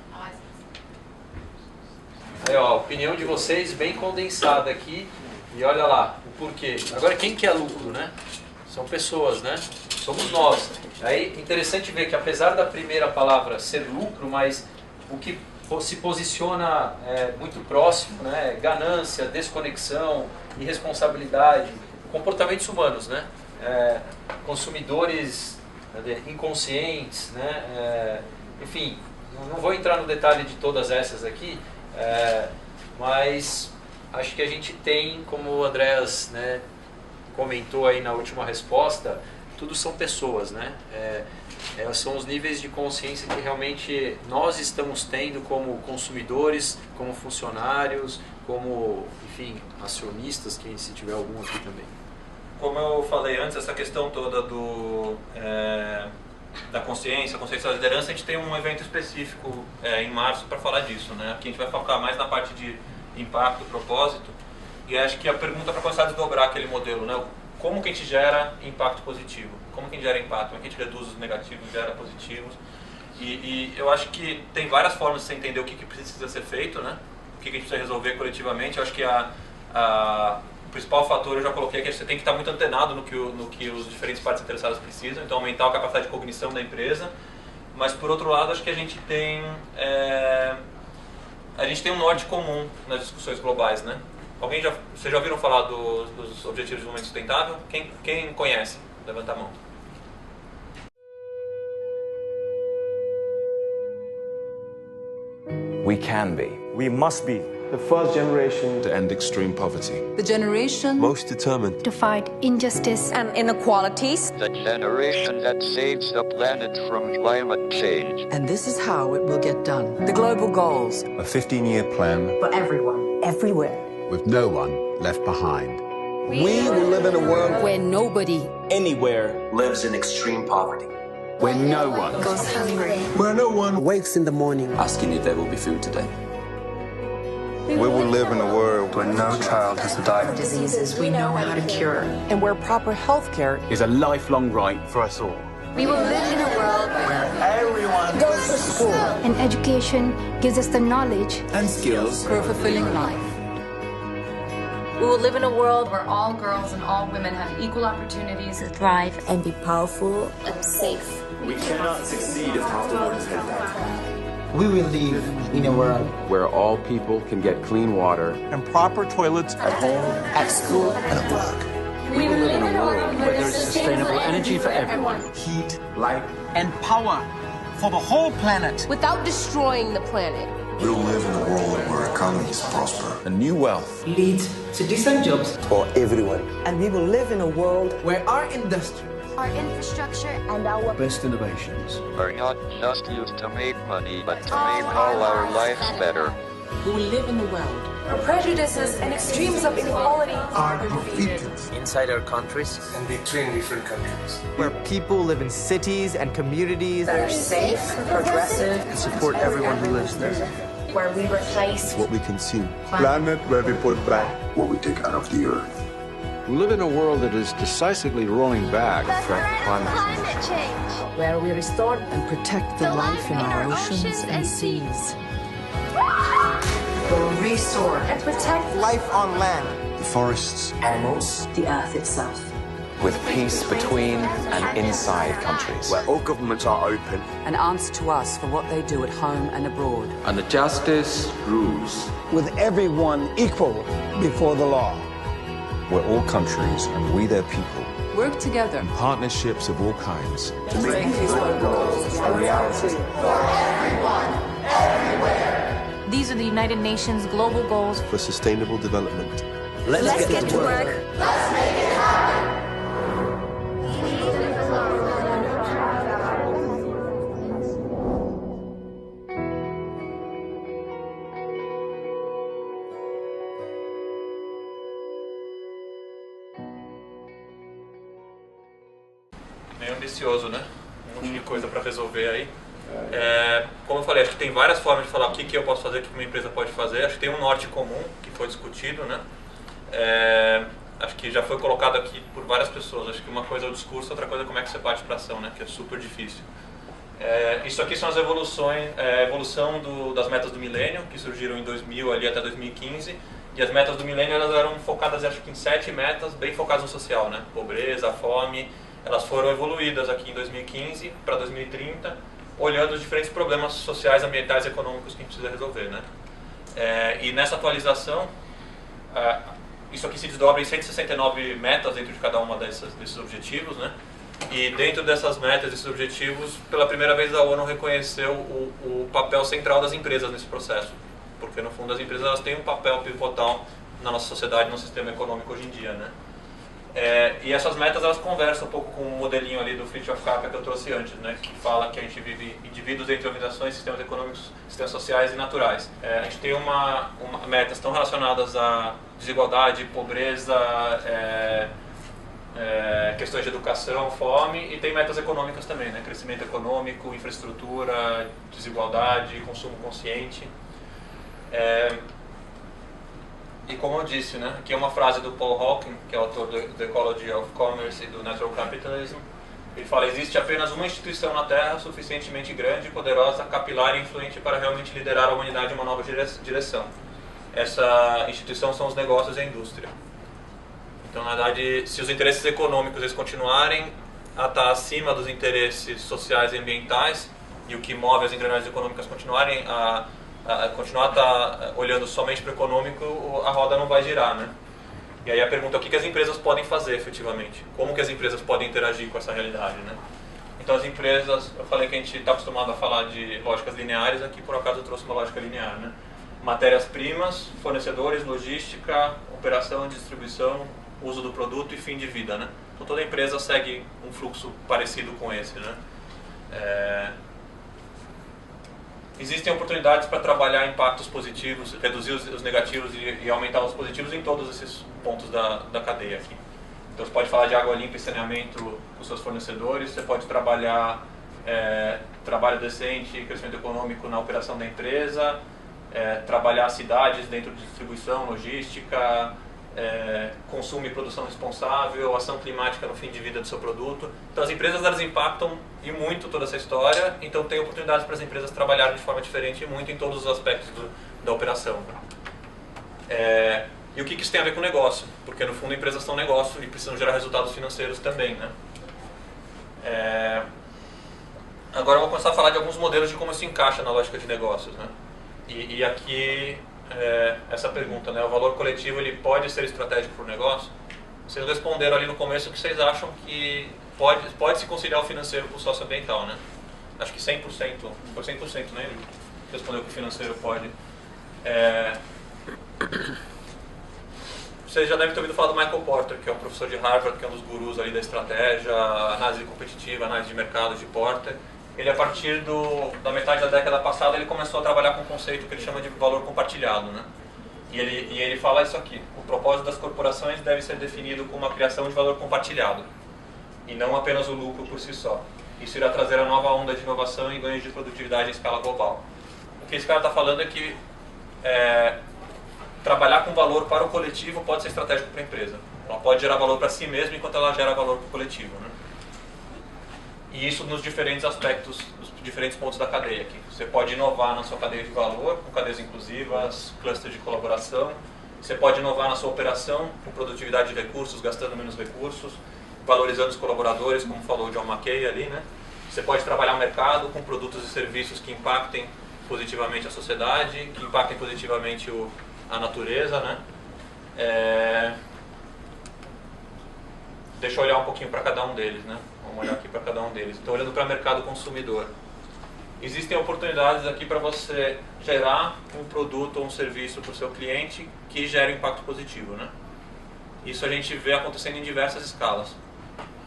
Speaker 4: Aí, ó, a opinião de vocês bem condensada aqui. E olha lá, o porquê. Agora, quem quer lucro, né? São pessoas, né? Somos nós. Aí, interessante ver que apesar da primeira palavra ser lucro, mas o que se posiciona muito próximo, né? Ganância, desconexão, irresponsabilidade, comportamentos humanos, né? Consumidores inconscientes, né? Enfim, não vou entrar no detalhe de todas essas aqui, mas acho que a gente tem, como o Andreas, né, comentou aí na última resposta, tudo são pessoas, né? São os níveis de consciência que realmente nós estamos tendo como consumidores, como funcionários, como, enfim, acionistas, quem se tiver algum aqui também.
Speaker 1: Como eu falei antes, essa questão toda da consciência da liderança, a gente tem um evento específico em março para falar disso, né? Aqui a gente vai focar mais na parte de impacto, propósito, e acho que a pergunta para começar a desdobrar aquele modelo, né? Como que a gente gera impacto positivo? Como que a gente gera impacto? Como é que a gente reduz os negativos e gera positivos? E eu acho que tem várias formas de você entender o que precisa ser feito, né? O que a gente precisa resolver coletivamente. Eu acho que o principal fator, eu já coloquei, é que você tem que estar muito antenado no que os diferentes partes interessadas precisam, então aumentar a capacidade de cognição da empresa. Mas, por outro lado, acho que a gente tem um norte comum nas discussões globais, né? Vocês já ouviram falar dos Objetivos de Desenvolvimento Sustentável? Quem conhece? Levanta a mão.
Speaker 12: We can be.
Speaker 13: We must be the first generation
Speaker 12: to end extreme poverty.
Speaker 14: The generation
Speaker 12: most determined
Speaker 14: to fight injustice and inequalities.
Speaker 15: The generation that saves the planet from climate change.
Speaker 16: And this is how it will get done. The global goals.
Speaker 13: A 15-year plan
Speaker 16: For everyone, everywhere.
Speaker 17: With no one left behind.
Speaker 18: We will live in a world
Speaker 14: where nobody
Speaker 18: anywhere lives in extreme poverty.
Speaker 17: Where no one
Speaker 14: goes hungry.
Speaker 18: Where no one
Speaker 16: wakes in the morning
Speaker 18: asking if there will be food today.
Speaker 19: We will live in a world where no child has to die
Speaker 16: of diseases we know how to cure, and where proper health care
Speaker 17: is a lifelong right for us all.
Speaker 11: We will live in a world where
Speaker 18: everyone goes to school.
Speaker 14: And education gives us the knowledge
Speaker 18: and skills
Speaker 16: for a fulfilling life.
Speaker 11: We will live in a world where all girls and all women have equal opportunities to thrive
Speaker 14: and be powerful
Speaker 11: and safe.
Speaker 19: We cannot succeed if half the world is headed back.
Speaker 20: We will live in a world
Speaker 21: where all people can get clean water
Speaker 13: and proper toilets
Speaker 20: at home, at school,
Speaker 18: and at work.
Speaker 4: We will live in a world where there is sustainable energy for everyone.
Speaker 20: Heat, light, and power for the whole planet.
Speaker 21: Without destroying the planet.
Speaker 19: We'll live in a world where economies prosper.
Speaker 12: And new wealth
Speaker 20: Leads to decent jobs
Speaker 19: for everyone.
Speaker 20: and we will live in a world where our industry,
Speaker 14: Our infrastructure and our
Speaker 17: Best innovations
Speaker 15: are not just used to make money, but to make all our lives better.
Speaker 16: We will live in a world
Speaker 11: Where prejudices and extremes of inequality
Speaker 20: are defeated.
Speaker 22: Inside our countries
Speaker 13: and between different countries.
Speaker 23: Where people live in cities and communities
Speaker 11: that are safe, progressive,
Speaker 22: and support everyone who lives there.
Speaker 11: Where we replace
Speaker 19: What we consume.
Speaker 13: Planet where we put back
Speaker 19: What we take out of the earth.
Speaker 17: We live in a world that is decisively rolling back from
Speaker 14: climate change.
Speaker 16: where we restore and protect the life in our oceans and seas.
Speaker 11: will restore and protect
Speaker 20: Life on land,
Speaker 19: The forests.
Speaker 16: Animals, the earth itself.
Speaker 12: with peace between and inside countries.
Speaker 17: where all governments are open.
Speaker 16: And answer to us for what they do at home and abroad.
Speaker 12: And the justice rules.
Speaker 20: with everyone equal before the law.
Speaker 12: Where all countries and we their people.
Speaker 16: Work together.
Speaker 12: Partnerships of all kinds.
Speaker 11: to make these goals a reality.
Speaker 3: These are the United Nations global goals
Speaker 19: For sustainable development.
Speaker 16: Let's get to work.
Speaker 1: Meio ambicioso, né? Um monte de coisa para resolver aí. Como eu falei, acho que tem várias formas de falar o que eu posso fazer, o que uma empresa pode fazer. Acho que tem um norte comum que foi discutido, né? Acho que já foi colocado aqui por várias pessoas. Acho que uma coisa é o discurso, outra coisa é como é que você parte para ação, né? Que é super difícil. Isso aqui são as evoluções, evolução das metas do milênio, que surgiram em 2000 ali até 2015. E as metas do milênio elas eram focadas, acho que em 7 metas, bem focadas no social, né? Pobreza, fome. Elas foram evoluídas aqui em 2015 para 2030, olhando os diferentes problemas sociais, ambientais e econômicos que a gente precisa resolver, né? E nessa atualização, isso aqui se desdobra em 169 metas dentro de cada uma desses objetivos, né? E dentro dessas metas, desses objetivos, pela primeira vez a ONU reconheceu o papel central das empresas nesse processo. Porque no fundo as empresas elas têm um papel pivotal na nossa sociedade, no sistema econômico hoje em dia, né? E essas metas elas conversam um pouco com o modelinho ali do Fritjof Capra que eu trouxe antes, né? Que fala que a gente vive indivíduos entre organizações, sistemas econômicos, sistemas sociais e naturais. A gente tem metas estão relacionadas a desigualdade, pobreza, questões de educação, fome, e tem metas econômicas também, né? Crescimento econômico, infraestrutura, desigualdade, consumo consciente. E como eu disse, né, aqui é uma frase do Paul Hawken, que é autor do The Ecology of Commerce e do Natural Capitalism. Ele fala: existe apenas uma instituição na Terra suficientemente grande, poderosa, capilar e influente para realmente liderar a humanidade em uma nova direção. Essa instituição são os negócios e a indústria. Então, na verdade, se os interesses econômicos eles continuarem a estar acima dos interesses sociais e ambientais, e o que move as engrenagens econômicas continuarem a continuar a estar olhando somente para o econômico, a roda não vai girar, né? E aí a pergunta é o que as empresas podem fazer efetivamente? Como que as empresas podem interagir com essa realidade, né? Então as empresas, eu falei que a gente está acostumado a falar de lógicas lineares, aqui por acaso eu trouxe uma lógica linear, né? Matérias-primas, fornecedores, logística, operação, distribuição, uso do produto e fim de vida, né? Então toda empresa segue um fluxo parecido com esse, né? Existem oportunidades para trabalhar impactos positivos, reduzir os negativos e aumentar os positivos em todos esses pontos da cadeia aqui. Então você pode falar de água limpa e saneamento com seus fornecedores, você pode trabalhar trabalho decente e crescimento econômico na operação da empresa, trabalhar cidades dentro de distribuição, logística, consumo e produção responsável, ação climática no fim de vida do seu produto. Então as empresas elas impactam e muito toda essa história, então tem oportunidades para as empresas trabalharem de forma diferente e muito em todos os aspectos da operação. E o que isso tem a ver com o negócio? Porque no fundo empresas são negócio e precisam gerar resultados financeiros também, né? Agora eu vou começar a falar de alguns modelos de como isso encaixa na lógica de negócios, né? E aqui essa pergunta, né? O valor coletivo ele pode ser estratégico para o negócio? Vocês responderam ali no começo que vocês acham que pode se conciliar o financeiro com o socioambiental, né? Acho que 100%, foi 100%, né? Ele respondeu que o financeiro pode. Vocês já devem ter ouvido falar do Michael Porter, que é um professor de Harvard, que é um dos gurus ali da estratégia, análise competitiva, análise de mercado de Porter. Ele, a partir da metade da década passada, ele começou a trabalhar com um conceito que ele chama de valor compartilhado, né? E ele fala isso aqui: o propósito das corporações deve ser definido como a criação de valor compartilhado, e não apenas o lucro por si só. Isso irá trazer a nova onda de inovação e ganhos de produtividade em escala global. O que esse cara está falando é que trabalhar com valor para o coletivo pode ser estratégico para a empresa. Ela pode gerar valor para si mesma enquanto ela gera valor para o coletivo, né? E isso nos diferentes aspectos, nos diferentes pontos da cadeia aqui. Você pode inovar na sua cadeia de valor, com cadeias inclusivas, clusters de colaboração. Você pode inovar na sua operação, com produtividade de recursos, gastando menos recursos, valorizando os colaboradores, como falou o John McKay ali, né? Você pode trabalhar o mercado com produtos e serviços que impactem positivamente a sociedade, que impactem positivamente a natureza, né? Deixa eu olhar um pouquinho para cada um deles, né? Vamos olhar aqui para cada um deles. Então, olhando para o mercado consumidor. Existem oportunidades aqui para você gerar um produto ou um serviço para o seu cliente que gere um impacto positivo, né? Isso a gente vê acontecendo em diversas escalas.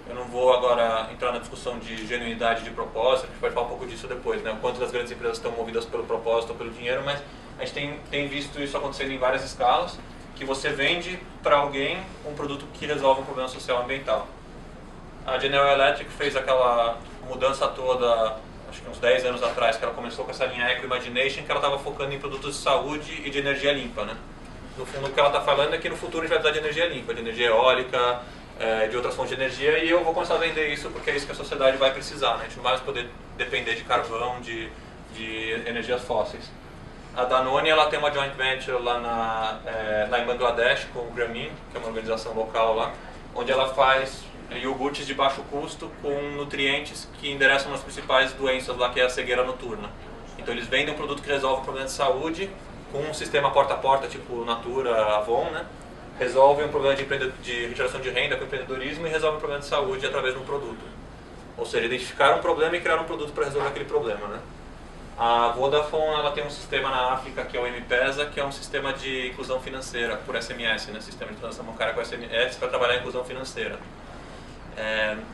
Speaker 1: Eu não vou agora entrar na discussão de genuinidade de propósito, a gente pode falar um pouco disso depois, né? O quanto as grandes empresas estão movidas pelo propósito ou pelo dinheiro, mas a gente tem visto isso acontecendo em várias escalas, que você vende para alguém um produto que resolve um problema social e ambiental. A General Electric fez aquela mudança toda, acho que uns 10 anos atrás, que ela começou com essa linha Eco Imagination, que ela estava focando em produtos de saúde e de energia limpa, né? No fundo, o que ela está falando é que no futuro a gente vai precisar de energia limpa, de energia eólica, de outras fontes de energia, e eu vou começar a vender isso porque é isso que a sociedade vai precisar, né? A gente não vai mais poder depender de carvão, de energias fósseis. A Danone, ela tem uma joint venture lá em Bangladesh com o Grameen, que é uma organização local lá, onde ela faz iogurtes de baixo custo com nutrientes que endereçam as principais doenças lá, que é a cegueira noturna. Então eles vendem um produto que resolve um problema de saúde com um sistema porta a porta, tipo Natura, Avon, né? Resolve um problema de geração de renda com empreendedorismo e resolve um problema de saúde através de um produto. Ou seja, identificar um problema e criar um produto para resolver aquele problema, né? A Vodafone, ela tem um sistema na África que é o M-Pesa, que é um sistema de inclusão financeira por SMS, né? Sistema de transação bancária com SMS para trabalhar a inclusão financeira.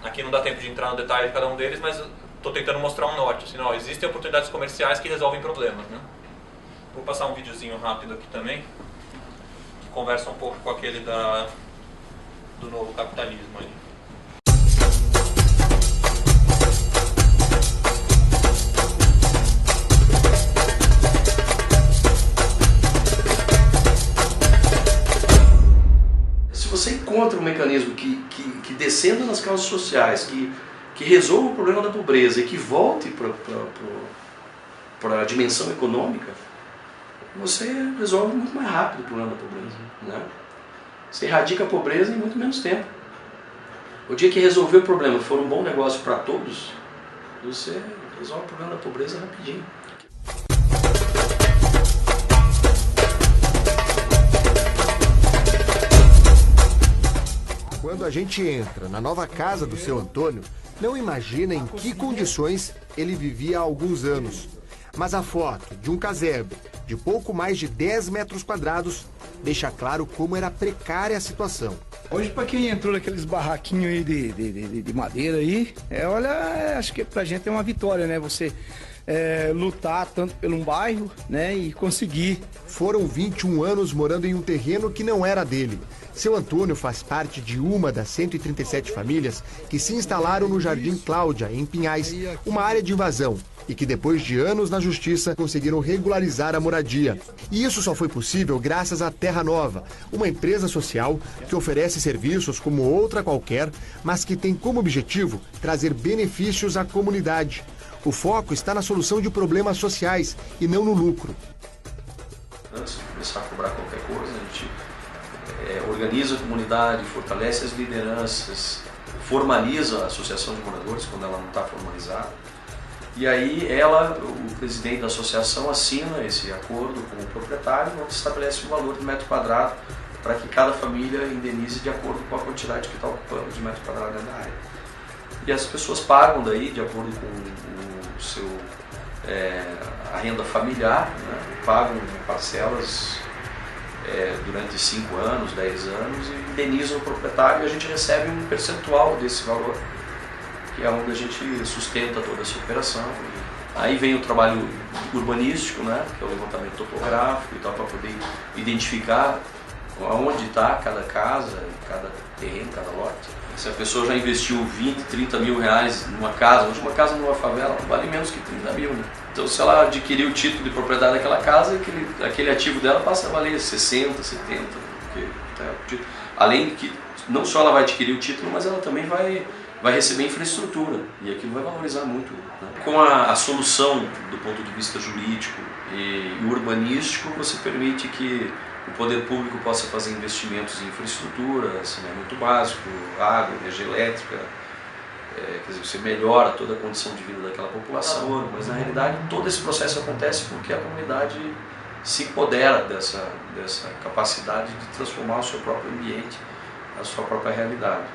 Speaker 1: Aqui não dá tempo de entrar no detalhe de cada um deles, mas estou tentando mostrar um norte. Assim, ó, existem oportunidades comerciais que resolvem problemas, né? Vou passar um videozinho rápido aqui também, que conversa um pouco com aquele do novo capitalismo aí.
Speaker 2: Se você encontra um mecanismo que descenda nas causas sociais, que resolva o problema da pobreza e que volte para a dimensão econômica, você resolve muito mais rápido o problema da pobreza, né? Você erradica a pobreza em muito menos tempo. O dia que resolver o problema for um bom negócio para todos, você resolve o problema da pobreza rapidinho.
Speaker 5: Quando a gente entra na nova casa do seu Antônio, não imagina em que condições ele vivia há alguns anos. Mas a foto de um casebre de pouco mais de 10 metros quadrados deixa claro como era precária a situação.
Speaker 6: Hoje, para quem entrou naqueles barraquinhos aí de madeira aí, olha, acho que pra gente é uma vitória, né? Você lutar tanto por um bairro, né, e conseguir.
Speaker 5: Foram 21 anos morando em um terreno que não era dele. Seu Antônio faz parte de uma das 137 famílias que se instalaram no Jardim Cláudia, em Pinhais, uma área de invasão, e que depois de anos na justiça conseguiram regularizar a moradia. E isso só foi possível graças à Terra Nova, uma empresa social que oferece serviços como outra qualquer, mas que tem como objetivo trazer benefícios à comunidade. O foco está na solução de problemas sociais e não no lucro.
Speaker 2: Antes de começar a cobrar qualquer coisa, a gente organiza a comunidade, fortalece as lideranças, formaliza a associação de moradores quando ela não está formalizada. E aí o presidente da associação assina esse acordo com o proprietário, onde estabelece o valor do metro quadrado para que cada família indenize de acordo com a quantidade que está ocupando de metro quadrado dentro da área. E as pessoas pagam daí de acordo com o seu, a renda familiar, né? Pagam parcelas durante 5 anos, 10 anos e indenizam o proprietário, e a gente recebe um percentual desse valor, que é onde a gente sustenta toda essa operação. Aí vem o trabalho urbanístico, né, que é o levantamento topográfico e tal, para poder identificar onde está cada casa, cada terreno, cada lote. Se a pessoa já investiu 20, 30 mil reais numa casa, hoje uma casa numa favela vale menos que 30 mil, né? Então se ela adquirir o título de propriedade daquela casa, aquele ativo dela passa a valer 60, 70, porque, além que não só ela vai adquirir o título, mas ela também vai receber infraestrutura, e aquilo vai valorizar muito, né? Com a solução do ponto de vista jurídico e urbanístico, você permite que o poder público possa fazer investimentos em infraestrutura, saneamento básico, água, energia elétrica, quer dizer, você melhora toda a condição de vida daquela população, mas na realidade todo esse processo acontece porque a comunidade se empodera dessa capacidade de transformar o seu próprio ambiente, a sua própria realidade.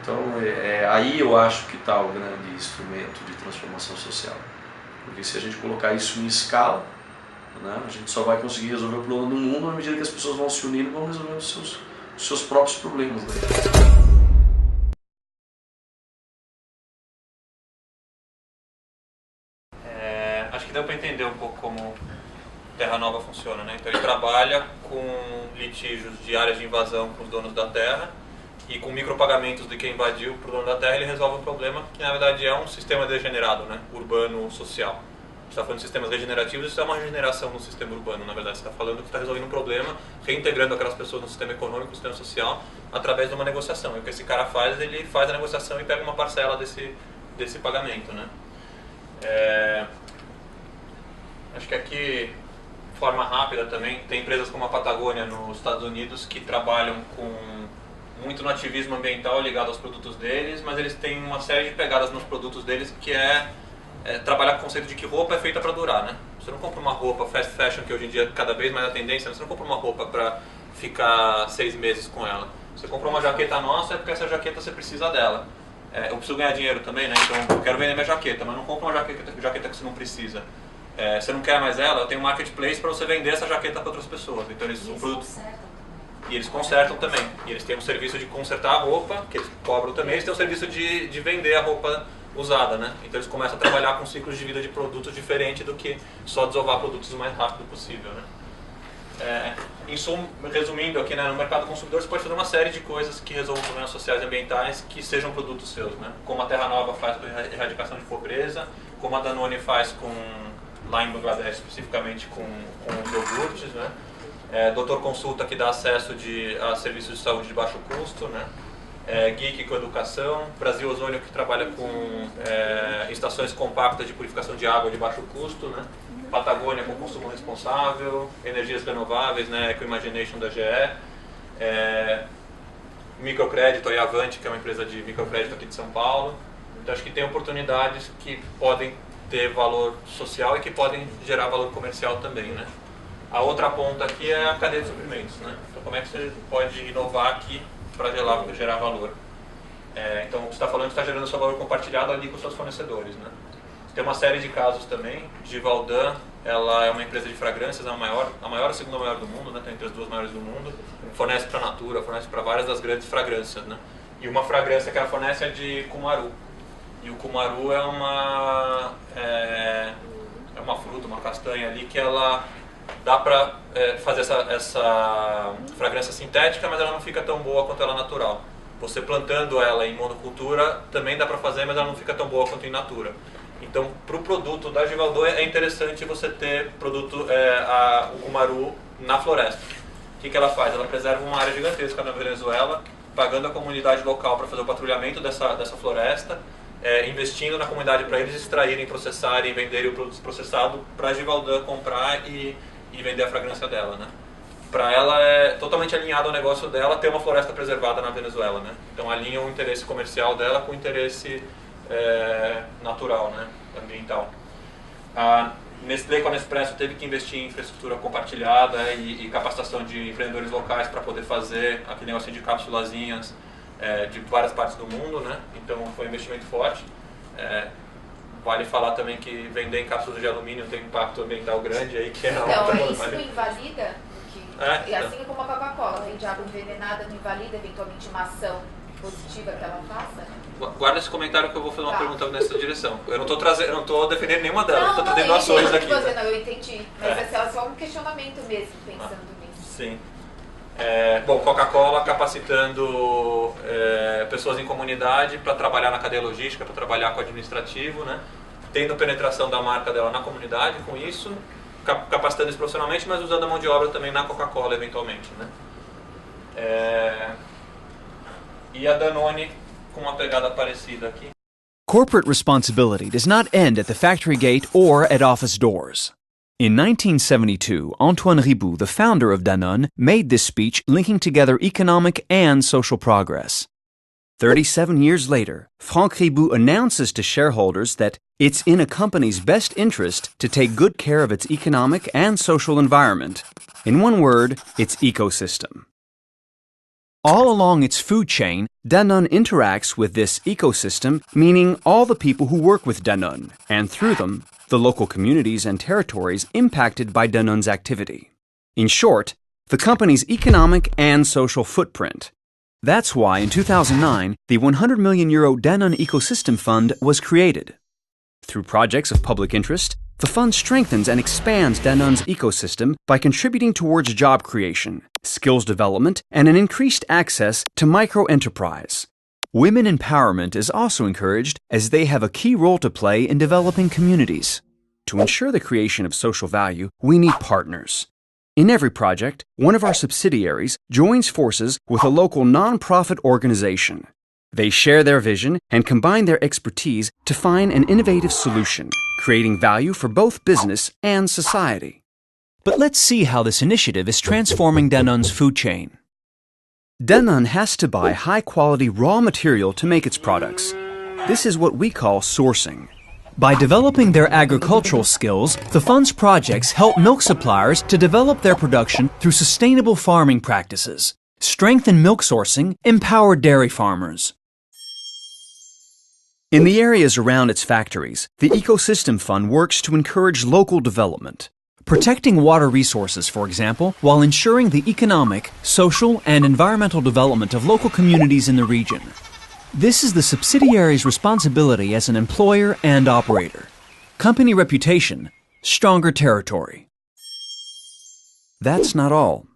Speaker 2: Então aí eu acho que está o grande instrumento de transformação social, porque se a gente colocar isso em escala, né, a gente só vai conseguir resolver o problema do mundo à medida que as pessoas vão se unindo e vão resolvendo os seus próprios problemas, né?
Speaker 1: Acho que deu para entender um pouco como Terra Nova funciona, né? Então ele trabalha com litígios de áreas de invasão com os donos da terra, e com micropagamentos de quem invadiu para o dono da terra ele resolve um problema que na verdade é um sistema degenerado, né? Urbano social. Você está falando de sistemas regenerativos, isso é uma regeneração no sistema urbano, na verdade. Você está falando que está resolvendo um problema, reintegrando aquelas pessoas no sistema econômico, no sistema social, através de uma negociação. E o que esse cara faz, ele faz a negociação e pega uma parcela desse pagamento, né? Acho que aqui, de forma rápida também, tem empresas como a Patagônia nos Estados Unidos que trabalham muito no ativismo ambiental ligado aos produtos deles, mas eles têm uma série de pegadas nos produtos deles que trabalhar com o conceito de que roupa é feita para durar, né? Você não compra uma roupa fast fashion, que hoje em dia cada vez mais é a tendência, você não compra uma roupa para ficar 6 meses com ela. Você compra uma jaqueta nossa, é porque essa jaqueta você precisa dela. Eu preciso ganhar dinheiro também, né? Então eu quero vender minha jaqueta, mas não compra uma jaqueta que você não precisa. Você não quer mais ela, eu tenho um marketplace para você vender essa jaqueta para outras pessoas. Então eles são produtos. E eles consertam também. E eles têm um serviço de consertar a roupa, que eles cobram também. Eles têm um serviço de vender a roupa usada, né? Então eles começam a trabalhar com ciclos de vida de produtos diferente do que só desovar produtos o mais rápido possível, né? Em suma, resumindo aqui, né, no mercado consumidor você pode fazer uma série de coisas que resolvam problemas sociais e ambientais que sejam produtos seus, né? Como a Terra Nova faz com a erradicação de pobreza, como a Danone faz lá em Bangladesh especificamente com os iogurtes, né? Doutor Consulta, que dá acesso a serviços de saúde de baixo custo, né? Geek com educação, Brasil Ozônio, que trabalha com estações compactas de purificação de água de baixo custo, né? Patagônia com consumo responsável, energias renováveis, né? Eco-Imagination da GE, Microcrédito, a Avante, que é uma empresa de microcrédito aqui de São Paulo. Então acho que tem oportunidades que podem ter valor social e que podem gerar valor comercial também, né? A outra ponta aqui é a cadeia de suprimentos, né? Então como é que você pode inovar aqui para gerar valor? Então o que você está falando está gerando seu valor compartilhado ali com os seus fornecedores, né? Tem uma série de casos também. Givaudan, ela é uma empresa de fragrâncias, a maior, a segunda maior do mundo, né? Tem entre as 2 maiores do mundo. Fornece para a Natura, fornece para várias das grandes fragrâncias, né? E uma fragrância que ela fornece é de cumaru. E o cumaru é uma fruta, uma castanha ali que ela dá para fazer essa fragrância sintética, mas ela não fica tão boa quanto ela natural. Você plantando ela em monocultura também dá para fazer, mas ela não fica tão boa quanto em natura. Então, para o produto da Givaudan é interessante você ter o cumaru na floresta. O que ela faz? Ela preserva uma área gigantesca na Venezuela, pagando a comunidade local para fazer o patrulhamento dessa floresta, investindo na comunidade para eles extraírem, processarem e venderem o produto processado para a Givaudan comprar e vender a fragrância dela, né? Para ela é totalmente alinhado ao negócio dela ter uma floresta preservada na Venezuela, né? Então alinha o interesse comercial dela com o interesse natural, né? Ambiental. Nestlé com a Nespresso teve que investir em infraestrutura compartilhada e capacitação de empreendedores locais para poder fazer aquele negócio de cápsulazinhas de várias partes do mundo, né? Então foi um investimento forte. Vale falar também que vender em cápsulas de alumínio tem um impacto ambiental grande aí, que
Speaker 7: Então, isso não invalida? E assim como a Coca-Cola vende água envenenada, não invalida eventualmente uma ação positiva que ela faça?
Speaker 1: Guarda esse comentário que eu vou fazer uma pergunta nessa direção. Eu não estou defendendo nenhuma delas, estou trazendo
Speaker 7: não,
Speaker 1: ações aqui.
Speaker 7: Eu entendi, mas é só um questionamento mesmo, pensando nisso.
Speaker 1: Sim. Bom, Coca-Cola capacitando pessoas em comunidade para trabalhar na cadeia logística, para trabalhar com o administrativo, né? Tendo penetração da marca dela na comunidade com isso, capacitando isso profissionalmente, mas usando a mão de obra também na Coca-Cola eventualmente, né? E a Danone com uma pegada parecida aqui.
Speaker 8: Corporate responsibility does not end at the factory gate or at office doors. In 1972, Antoine Riboud, the founder of Danone, made this speech linking together economic and social progress. 37 years later, Franck Riboud announces to shareholders that it's in a company's best interest to take good care of its economic and social environment. In one word, its ecosystem. All along its food chain, Danone interacts with this ecosystem, meaning all the people who work with Danone, and through them, the local communities and territories impacted by Danone's activity. In short, the company's economic and social footprint. That's why in 2009, the €100 million Danone Ecosystem Fund was created. Through projects of public interest, the fund strengthens and expands Danone's ecosystem by contributing towards job creation, skills development, and an increased access to micro-enterprise. Women empowerment is also encouraged as they have a key role to play in developing communities. To ensure the creation of social value, we need partners. In every project, one of our subsidiaries joins forces with a local non-profit organization. They share their vision and combine their expertise to find an innovative solution, creating value for both business and society. But let's see how this initiative is transforming Danone's food chain. Danone has to buy high-quality raw material to make its products. This is what we call sourcing. By developing their agricultural skills, the fund's projects help milk suppliers to develop their production through sustainable farming practices, strengthen milk sourcing, empower dairy farmers. In the areas around its factories, the Ecosystem Fund works to encourage local development, protecting water resources, for example, while ensuring the economic, social, and environmental development of local communities in the region. This is the subsidiary's responsibility as an employer and operator. Company reputation, stronger territory. That's not all.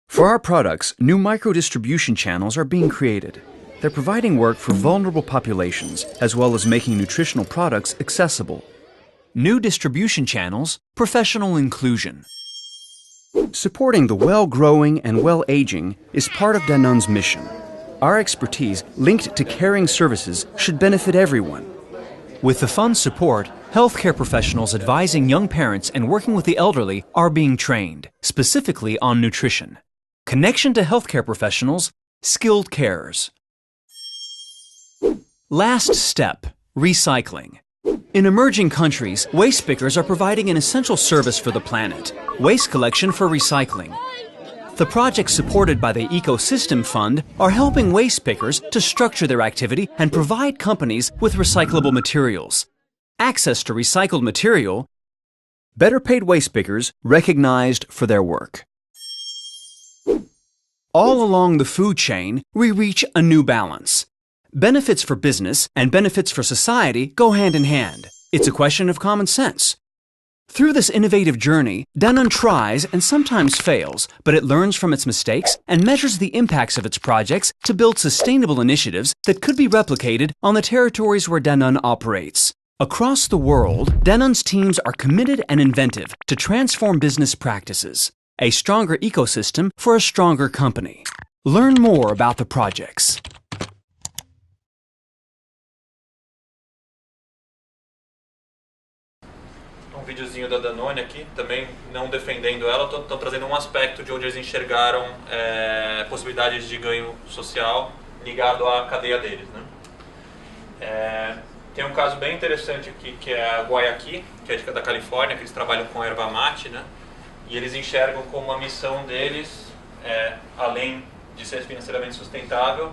Speaker 8: For our products, new micro-distribution channels are being created. They're providing work for vulnerable populations, as well as making nutritional products accessible. New distribution channels, professional inclusion. Supporting the well-growing and well-aging is part of Danone's mission. Our expertise, linked to caring services, should benefit everyone. With the fund's support, healthcare professionals advising young parents and working with the elderly are being trained, specifically on nutrition. Connection to healthcare professionals, skilled carers. Last step, recycling. In emerging countries, waste pickers are providing an essential service for the planet, waste collection for recycling. The projects supported by the Ecosystem Fund are helping waste pickers to structure their activity and provide companies with recyclable materials. Access to recycled material, better paid waste pickers recognized for their work. All along the food chain, we reach a new balance. Benefits for business and benefits for society go hand in hand. It's a question of common sense. Through this innovative journey, Danone tries and sometimes fails, but it learns from its mistakes and measures the impacts of its projects to build sustainable initiatives that could be replicated on the territories where Danone operates. Across the world, Danone's teams are committed and inventive to transform business practices. A stronger ecosystem for a stronger company. Learn more about the projects.
Speaker 1: Um videozinho da Danone aqui, também não defendendo ela, estou trazendo um aspecto de onde eles enxergaram possibilidades de ganho social ligado à cadeia deles, né? Tem um caso bem interessante aqui, que é a Guayaki, que é da Califórnia, que eles trabalham com erva mate, né? E eles enxergam como a missão deles, além de ser financeiramente sustentável,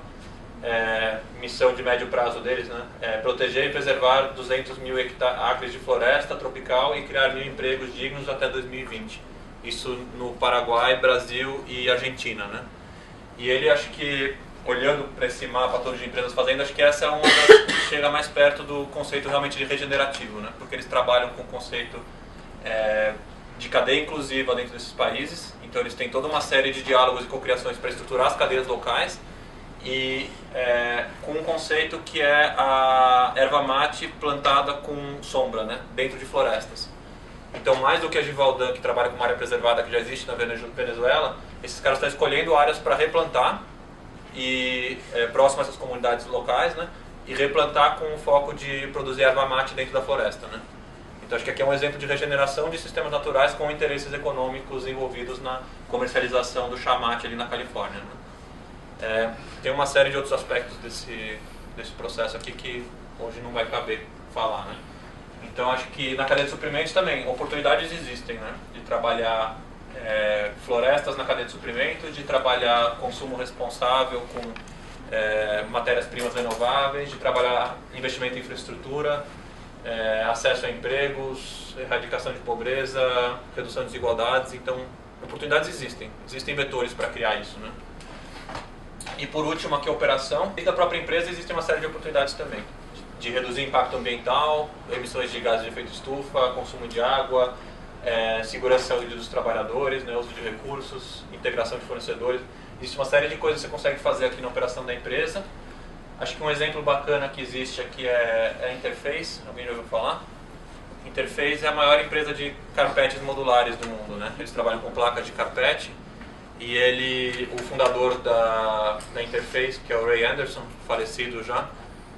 Speaker 1: missão de médio prazo deles, né? Proteger e preservar 200 mil acres de floresta tropical e criar 1.000 empregos dignos até 2020. Isso no Paraguai, Brasil e Argentina, né? E ele, acho que, olhando para esse mapa todo de empresas fazendo, acho que essa é uma das que chega mais perto do conceito realmente de regenerativo, né? Porque eles trabalham com o conceito de cadeia inclusiva dentro desses países, então eles têm toda uma série de diálogos e cocriações para estruturar as cadeias locais e com um conceito que é a erva mate plantada com sombra, né? Dentro de florestas. Então, mais do que a Givaldan, que trabalha com uma área preservada que já existe na Venezuela, esses caras estão escolhendo áreas para replantar e próximo a essas comunidades locais, né? E replantar com o foco de produzir erva mate dentro da floresta, né? Então acho que aqui é um exemplo de regeneração de sistemas naturais com interesses econômicos envolvidos na comercialização do chá mate ali na Califórnia, né? Tem uma série de outros aspectos desse processo aqui que hoje não vai caber falar, né? Então acho que na cadeia de suprimentos também oportunidades existem, né? De trabalhar florestas na cadeia de suprimento, de trabalhar consumo responsável com matérias-primas renováveis, de trabalhar investimento em infraestrutura, acesso a empregos, erradicação de pobreza, redução de desigualdades. Então, oportunidades existem vetores para criar isso, né? E por último, aqui a operação. Dentro da própria empresa existem uma série de oportunidades também, de reduzir impacto ambiental, emissões de gases de efeito estufa, consumo de água, segurança dos trabalhadores, né, uso de recursos, integração de fornecedores. Existe uma série de coisas que você consegue fazer aqui na operação da empresa. Acho que um exemplo bacana que existe aqui é a Interface. Alguém já ouviu falar? Interface é a maior empresa de carpetes modulares do mundo, né? Eles trabalham com placas de carpete e o fundador da Interface, que é o Ray Anderson, falecido já,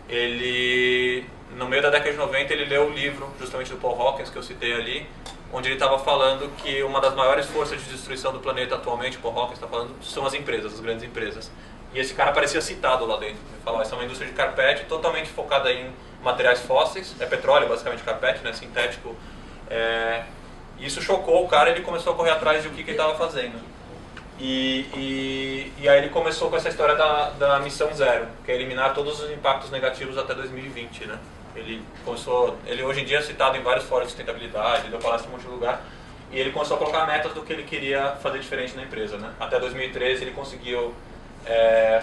Speaker 1: ele, no meio da década de 90, ele leu o livro justamente do Paul Hawkins, que eu citei ali, onde ele estava falando que uma das maiores forças de destruição do planeta atualmente, Paul Hawkins está falando, são as empresas, as grandes empresas. E esse cara parecia citado lá dentro. Ele falou, essa é uma indústria de carpete totalmente focada em materiais fósseis, petróleo basicamente, carpete, né, sintético. E isso chocou o cara e ele começou a correr atrás de o que ele estava fazendo. E aí ele começou com essa história da missão zero, que é eliminar todos os impactos negativos até 2020, né? Ele hoje em dia é citado em vários fóruns de sustentabilidade, deu palestra em um monte de lugar, e ele começou a colocar metas do que ele queria fazer diferente na empresa, né? Até 2013 ele conseguiu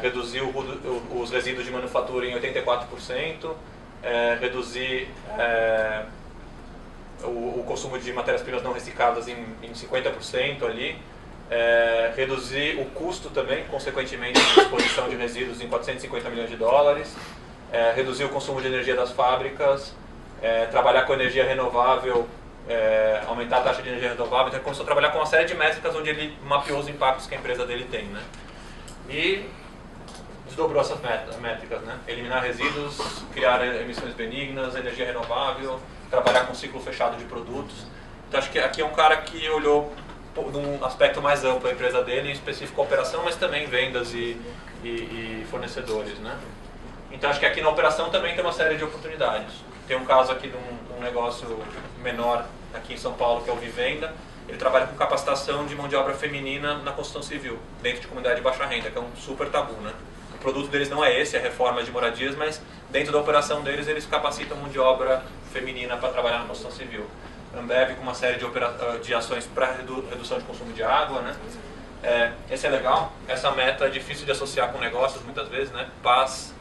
Speaker 1: reduzir os resíduos de manufatura em 84%, reduzir o consumo de matérias-primas não recicladas em 50% ali, reduzir o custo também, consequentemente, de exposição de resíduos em 450 milhões de dólares, reduzir o consumo de energia das fábricas, trabalhar com energia renovável, aumentar a taxa de energia renovável. Então ele começou a trabalhar com uma série de métricas onde ele mapeou os impactos que a empresa dele tem, né? E desdobrou essas métricas, né? Eliminar resíduos, criar emissões benignas, energia renovável, trabalhar com ciclo fechado de produtos. Então acho que aqui é um cara que olhou de um aspecto mais amplo a empresa dele, em específico a operação, mas também vendas e fornecedores, né? Então acho que aqui na operação também tem uma série de oportunidades. Tem um caso aqui de um negócio menor aqui em São Paulo, que é o Vivenda. Ele trabalha com capacitação de mão de obra feminina na construção civil, dentro de comunidade de baixa renda, que é um super tabu, né? O produto deles não é esse, é reforma de moradias, mas dentro da operação deles, eles capacitam mão de obra feminina para trabalhar na construção civil. Ambev com uma série de ações para redução de consumo de água, né? Esse é legal. Essa meta é difícil de associar com negócios, muitas vezes, né? Paz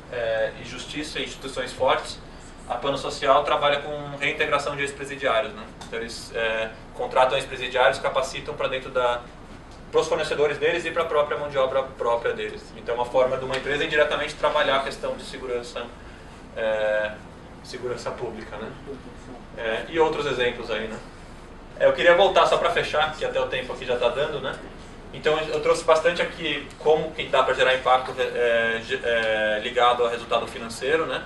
Speaker 1: e justiça e instituições fortes. A Plano Social trabalha com reintegração de ex-presidiários, né? Então eles contratam ex-presidiários, capacitam para dentro para os fornecedores deles e para a própria mão de obra própria deles. Então é uma forma de uma empresa indiretamente trabalhar a questão de segurança pública, né? E outros exemplos aí, né? Eu queria voltar só para fechar, que até o tempo aqui já está dando, né? Então eu trouxe bastante aqui como que dá para gerar impacto ligado ao resultado financeiro, né?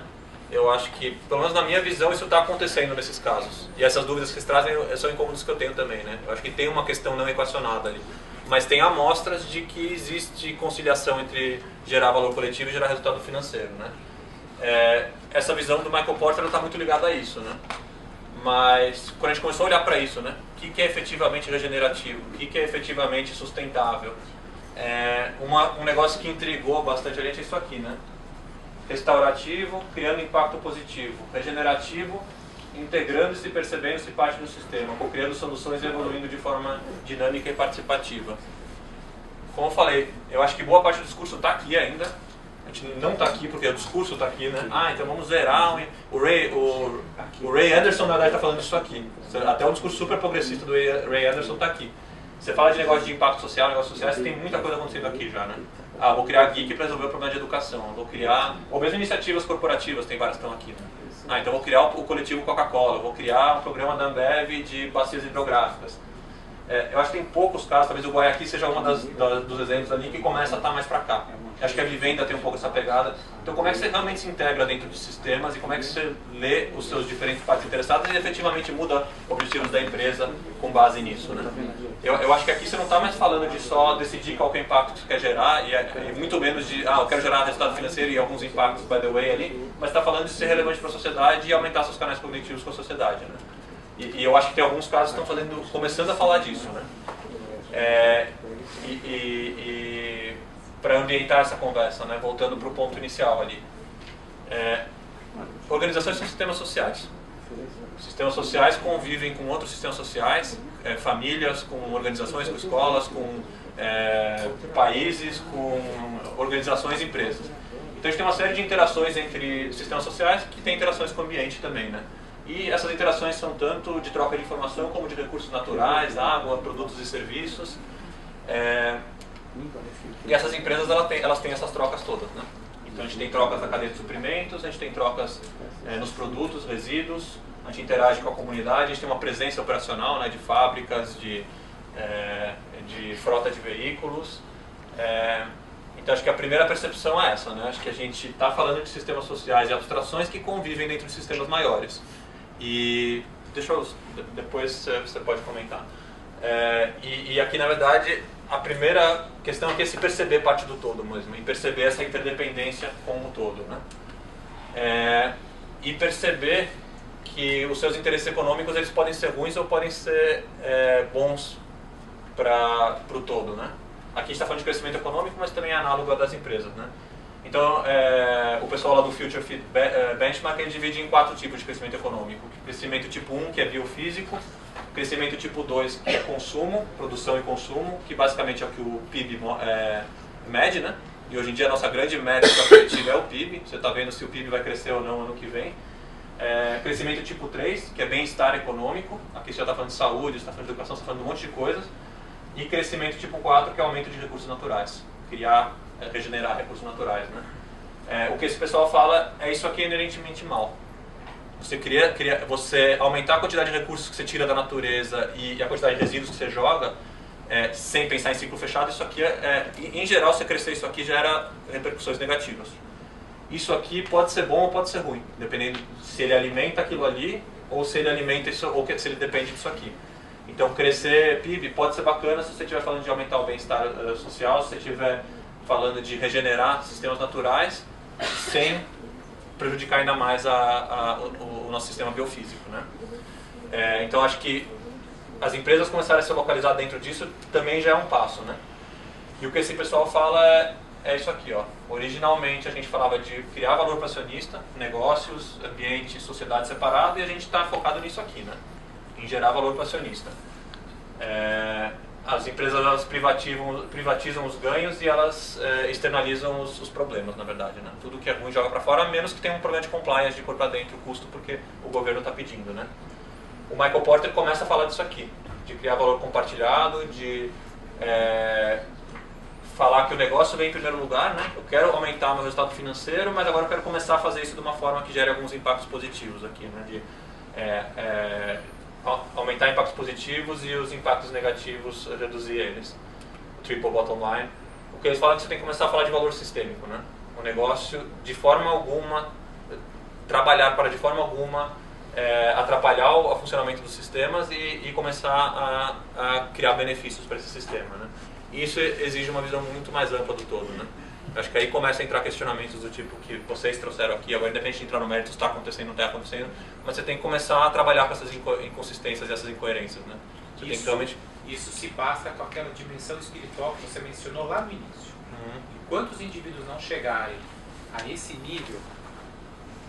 Speaker 1: Eu acho que, pelo menos na minha visão, isso está acontecendo nesses casos. E essas dúvidas que vocês trazem são incômodos que eu tenho também, né? Eu acho que tem uma questão não equacionada ali. Mas tem amostras de que existe conciliação entre gerar valor coletivo e gerar resultado financeiro, né? essa visão do Michael Porter está muito ligada a isso, né? Mas quando a gente começou a olhar para isso, né? O que é efetivamente regenerativo? O que é efetivamente sustentável? Um negócio que intrigou bastante a gente é isso aqui, né? Restaurativo, criando impacto positivo. Regenerativo, integrando-se e percebendo-se parte do sistema, co-criando soluções e evoluindo de forma dinâmica e participativa. Como eu falei, eu acho que boa parte do discurso está aqui ainda. A gente não está aqui porque o discurso está aqui, né? Então vamos zerar. O Ray Anderson, na verdade, está falando disso aqui. Até o discurso super progressista do Ray Anderson está aqui. Você fala de negócio de impacto social, negócios sociais, tem muita coisa acontecendo aqui já, né? Vou criar a Geek para resolver o problema de educação. Vou criar, ou mesmo iniciativas corporativas, tem várias que estão aqui, né? Então vou criar o coletivo Coca-Cola, vou criar um programa da Ambev de bacias hidrográficas. Eu acho que tem poucos casos, talvez o Guayaqui seja um dos exemplos ali que começa a estar mais para cá. Acho que a Vivenda tem um pouco essa pegada. Então como é que você realmente se integra dentro de sistemas e como é que você lê os seus diferentes partes interessadas e efetivamente muda objetivos da empresa com base nisso, né? Eu acho que aqui você não está mais falando de só decidir qual que é o impacto que você quer gerar e muito menos de, eu quero gerar resultado financeiro e alguns impactos by the way ali, mas está falando de ser relevante para a sociedade e aumentar seus canais cognitivos com a sociedade, né? E eu acho que tem alguns casos que estão começando a falar disso, né? Para ambientar essa conversa, né? Voltando para o ponto inicial ali. Organizações são sistemas sociais. Sistemas sociais convivem com outros sistemas sociais, famílias, com organizações, com escolas, com países, com organizações e empresas. Então a gente tem uma série de interações entre sistemas sociais que tem interações com o ambiente também, né? E essas interações são tanto de troca de informação como de recursos naturais, água, produtos e serviços. E essas empresas elas têm essas trocas todas, né? Então a gente tem trocas na cadeia de suprimentos, a gente tem trocas nos produtos, resíduos, a gente interage com a comunidade, a gente tem uma presença operacional, né, de fábricas, de frota de veículos. Então acho que a primeira percepção é essa, né? Acho que a gente está falando de sistemas sociais e abstrações que convivem dentro de sistemas maiores. E depois você pode comentar. E aqui na verdade a primeira questão é se perceber parte do todo mesmo, e perceber essa interdependência como um todo, né? E perceber que os seus interesses econômicos eles podem ser ruins ou podem ser bons para o todo, né? Aqui a gente está falando de crescimento econômico, mas também é análogo a das empresas, né? Então, o pessoal lá do Future Fit Benchmark ele divide em 4 tipos de crescimento econômico. Crescimento tipo 1, que é biofísico. Crescimento tipo 2, que é consumo, produção e consumo, que basicamente é o que o PIB mede, né? E hoje em dia a nossa grande métrica predictiva é o PIB. Você está vendo se o PIB vai crescer ou não ano que vem. Crescimento tipo 3, que é bem-estar econômico. Aqui você já está falando de saúde, você está falando de educação, você está falando de um monte de coisas. E crescimento tipo 4, que é aumento de recursos naturais. Regenerar recursos naturais, né? O que esse pessoal fala é isso aqui é inerentemente mal. Você aumentar a quantidade de recursos que você tira da natureza e a quantidade de resíduos que você joga, sem pensar em ciclo fechado, isso aqui em geral, se crescer isso aqui gera repercussões negativas. Isso aqui pode ser bom ou pode ser ruim, dependendo se ele alimenta aquilo ali ou se ele alimenta isso, ou se ele depende disso aqui. Então crescer PIB pode ser bacana se você estiver falando de aumentar o bem-estar social, se você estiver falando de regenerar sistemas naturais sem prejudicar ainda mais o nosso sistema biofísico, né? Então acho que as empresas começarem a se localizar dentro disso também já é um passo, né? E o que esse pessoal fala é isso aqui, ó. Originalmente a gente falava de criar valor para acionista, negócios, ambiente, sociedade separado, e a gente está focado nisso aqui, né? Em gerar valor para acionista. As empresas elas privatizam os ganhos e elas externalizam os problemas, na verdade, né? Tudo que é ruim joga para fora, a menos que tenha um problema de compliance, de pôr para dentro o custo, porque o governo está pedindo, né? O Michael Porter começa a falar disso aqui, de criar valor compartilhado, de falar que o negócio vem em primeiro lugar, né? Eu quero aumentar meu resultado financeiro, mas agora eu quero começar a fazer isso de uma forma que gere alguns impactos positivos aqui, né? De aumentar impactos positivos e os impactos negativos reduzir eles. O triple bottom line. O que eles falam é que você tem que começar a falar de valor sistêmico, né? O negócio, de forma alguma, trabalhar para de forma alguma atrapalhar o funcionamento dos sistemas e começar a criar benefícios para esse sistema, né? E isso exige uma visão muito mais ampla do todo, né? Acho que aí começa a entrar questionamentos do tipo que vocês trouxeram aqui, agora independente de entrar no mérito, está acontecendo, não está acontecendo, mas você tem que começar a trabalhar com essas inconsistências e essas incoerências, né? Você tem que realmente...
Speaker 9: Isso se passa com aquela dimensão espiritual que você mencionou lá no início. Enquanto os indivíduos não chegarem a esse nível,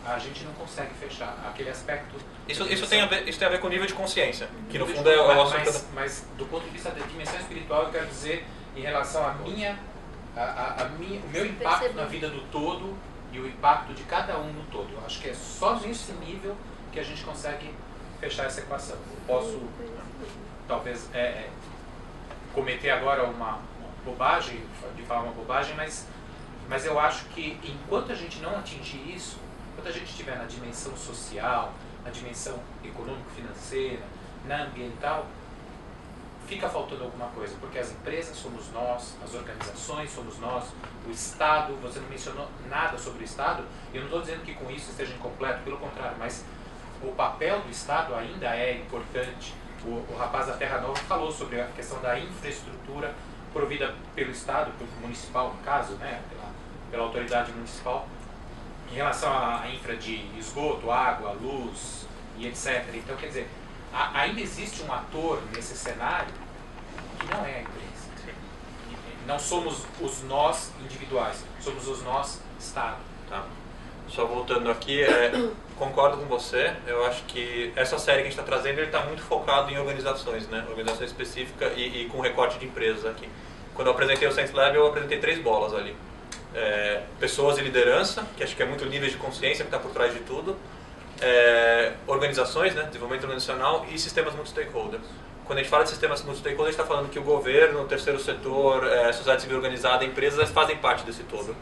Speaker 9: a gente não consegue fechar aquele aspecto.
Speaker 1: Isso tem a ver com o nível de consciência, que no fundo é o assunto.
Speaker 9: Mas do ponto de vista da dimensão espiritual, eu quero dizer em relação o meu impacto na vida do todo e o impacto de cada um no todo. Eu acho que é só nesse nível que a gente consegue fechar essa equação. Eu posso, talvez, cometer agora uma bobagem, de falar uma bobagem, mas eu acho que enquanto a gente não atingir isso, enquanto a gente estiver na dimensão social, na dimensão econômico-financeira, na ambiental, fica faltando alguma coisa, porque as empresas somos nós, as organizações somos nós, o Estado, você não mencionou nada sobre o Estado, e eu não estou dizendo que com isso esteja incompleto, pelo contrário, mas o papel do Estado ainda é importante. O rapaz da Terra Nova falou sobre a questão da infraestrutura provida pelo Estado, pelo municipal, no caso, né, pela autoridade municipal, em relação à infra de esgoto, água, luz e etc. Então, quer dizer, ainda existe um ator nesse cenário que não é a empresa. Não somos os nós individuais, somos os nós Estado.
Speaker 1: Tá. Só voltando aqui, concordo com você, eu acho que essa série que a gente está trazendo está muito focado em organizações, né? Organização específica e com recorte de empresas aqui. Quando eu apresentei o Science Lab, eu apresentei 3 bolas ali. Pessoas e liderança, que acho que é muito nível de consciência que está por trás de tudo. Organizações, né? Desenvolvimento organizacional e sistemas multi-stakeholders. Quando a gente fala de sistemas multi-stakeholders, a gente está falando que o governo, o terceiro setor, a sociedade civil organizada, empresas fazem parte desse todo.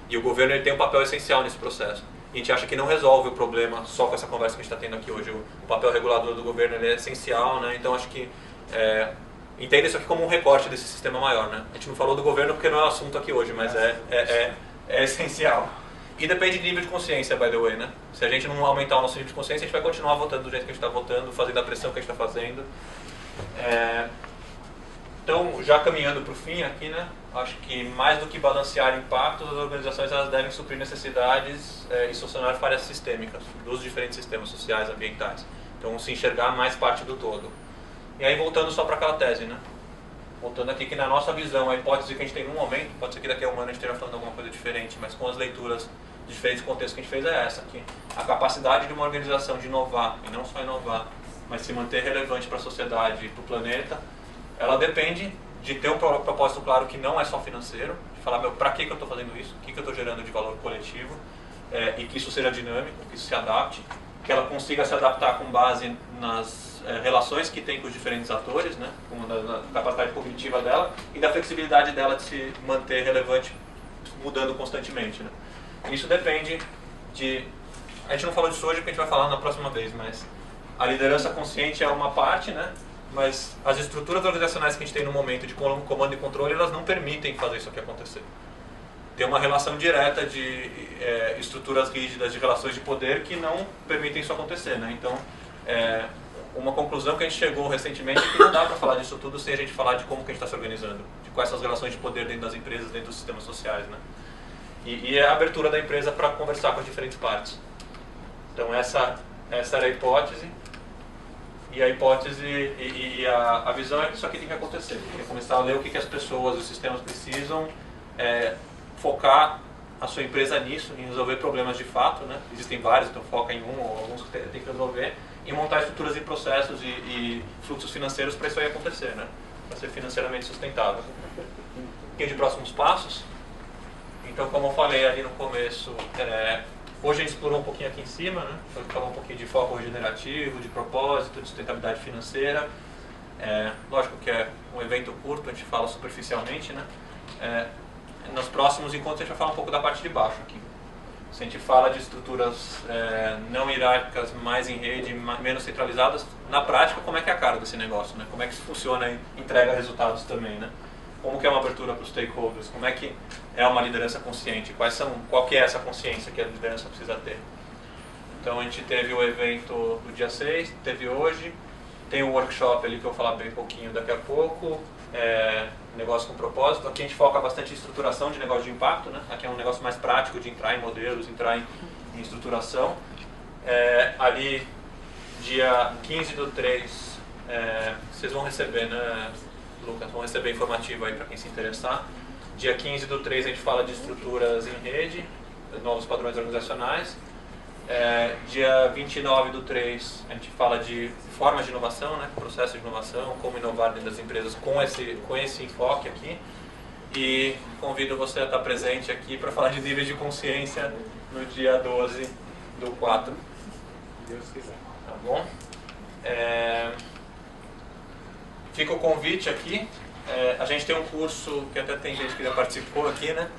Speaker 1: E o governo ele tem um papel essencial nesse processo. E a gente acha que não resolve o problema só com essa conversa que a gente está tendo aqui hoje. O papel regulador do governo ele é essencial, né? Então acho que entenda isso aqui como um recorte desse sistema maior, né? A gente não falou do governo porque não é o assunto aqui hoje, mas é essencial. E depende de nível de consciência, by the way, né? Se a gente não aumentar o nosso nível de consciência, a gente vai continuar votando do jeito que a gente está votando, fazendo a pressão que a gente está fazendo. Então, já caminhando para o fim aqui, né? Acho que mais do que balancear impactos, as organizações elas devem suprir necessidades e solucionar falhas sistêmicas dos diferentes sistemas sociais, ambientais. Então, se enxergar mais parte do todo. E aí, voltando só para aquela tese, né? Voltando aqui que na nossa visão, a hipótese que a gente tem num momento, pode ser que daqui a um ano a gente esteja falando alguma coisa diferente, mas com as leituras de diferentes contextos que a gente fez é essa aqui. A capacidade de uma organização de inovar, e não só inovar, mas se manter relevante para a sociedade e para o planeta, ela depende de ter um propósito claro que não é só financeiro, de falar, para que eu estou fazendo isso, o que eu estou gerando de valor coletivo, e que isso seja dinâmico, que isso se adapte, que ela consiga se adaptar com base nas relações que tem com os diferentes atores, né, como da capacidade cognitiva dela e da flexibilidade dela de se manter relevante, mudando constantemente, né. Isso depende de... A gente não falou disso hoje porque a gente vai falar na próxima vez, mas a liderança consciente é uma parte, né, mas as estruturas organizacionais que a gente tem no momento de comando e controle, elas não permitem fazer isso aqui acontecer. Tem uma relação direta de estruturas rígidas, de relações de poder que não permitem isso acontecer, né? Então, uma conclusão que a gente chegou recentemente é que não dá para falar disso tudo sem a gente falar de como que a gente está se organizando, de quais são as relações de poder dentro das empresas, dentro dos sistemas sociais, né? E a abertura da empresa para conversar com as diferentes partes. Então, essa era a hipótese. E a hipótese e a visão é que isso aqui tem que acontecer. Tem que começar a ler o que as pessoas, os sistemas precisam, focar a sua empresa nisso, em resolver problemas de fato, né? Existem vários, então foca em um ou alguns que tem que resolver, e montar estruturas e processos e fluxos financeiros para isso aí acontecer, né? Para ser financeiramente sustentável. Um pouquinho de próximos passos. Então, como eu falei ali no começo, hoje a gente explorou um pouquinho aqui em cima, né? Falou um pouquinho de foco regenerativo, de propósito, de sustentabilidade financeira. Lógico que é um evento curto, a gente fala superficialmente, né? Nos próximos encontros a gente vai falar um pouco da parte de baixo aqui. Se a gente fala de estruturas não hierárquicas, mais em rede, menos centralizadas, na prática, como é que é a cara desse negócio, né? Como é que isso funciona e entrega resultados também, né? Como que é uma abertura para os stakeholders? Como é que é uma liderança consciente? Qual que é essa consciência que a liderança precisa ter? Então a gente teve o evento do dia 6, teve hoje, Tem um workshop ali que eu vou falar bem pouquinho daqui a pouco, negócio com propósito. Aqui a gente foca bastante em estruturação de negócio de impacto, né? Aqui é um negócio mais prático de entrar em modelos, entrar em estruturação. Ali, dia 15/3, vocês vão receber, né, Lucas? Vão receber informativo aí para quem se interessar. Dia 15/3 a gente fala de estruturas em rede, novos padrões organizacionais. Dia 29/3 a gente fala de formas de inovação, né, processo de inovação, como inovar dentro das empresas com esse enfoque aqui. E convido você a estar presente aqui para falar de níveis de consciência no dia 12/4.
Speaker 9: Se Deus quiser.
Speaker 1: Tá bom? Fica o convite aqui. A gente tem um curso que até tem gente que já participou aqui, né?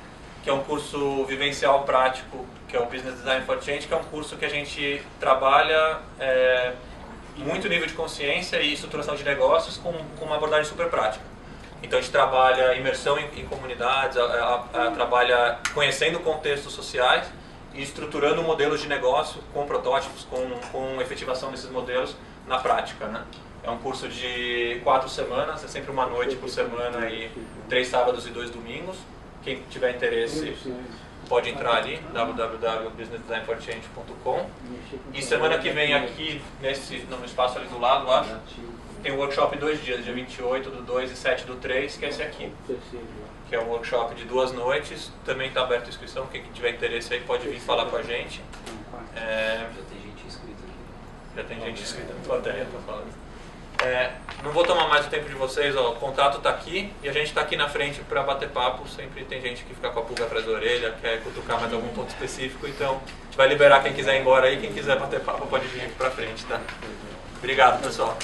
Speaker 1: Que é um curso vivencial prático, que é o Business Design for Change, que é um curso que a gente trabalha muito nível de consciência e estruturação de negócios com uma abordagem super prática. Então a gente trabalha imersão em comunidades, trabalha conhecendo contextos sociais e estruturando modelos de negócio com protótipos, com efetivação desses modelos na prática, né? É um curso de 4 semanas, é sempre uma noite por semana e 3 sábados e 2 domingos. Quem tiver interesse pode entrar ali, www.businessdesignforchange.com. E semana que vem aqui, no espaço ali do lado, acho, tem um workshop 2 dias, dia 28/2 e 7/3, que é esse aqui. Que é um workshop de 2 noites, também está aberto a inscrição, quem tiver interesse aí pode vir falar com a gente.
Speaker 4: Já tem gente inscrita aqui.
Speaker 1: Já tem gente inscrita na plateia, tô falando. Não vou tomar mais o tempo de vocês, ó, o contato está aqui e a gente está aqui na frente para bater papo. Sempre tem gente que fica com a pulga atrás da orelha, quer cutucar mais algum ponto específico, então a gente vai liberar quem quiser ir embora aí, quem quiser bater papo pode vir aqui para frente, tá? Obrigado, pessoal.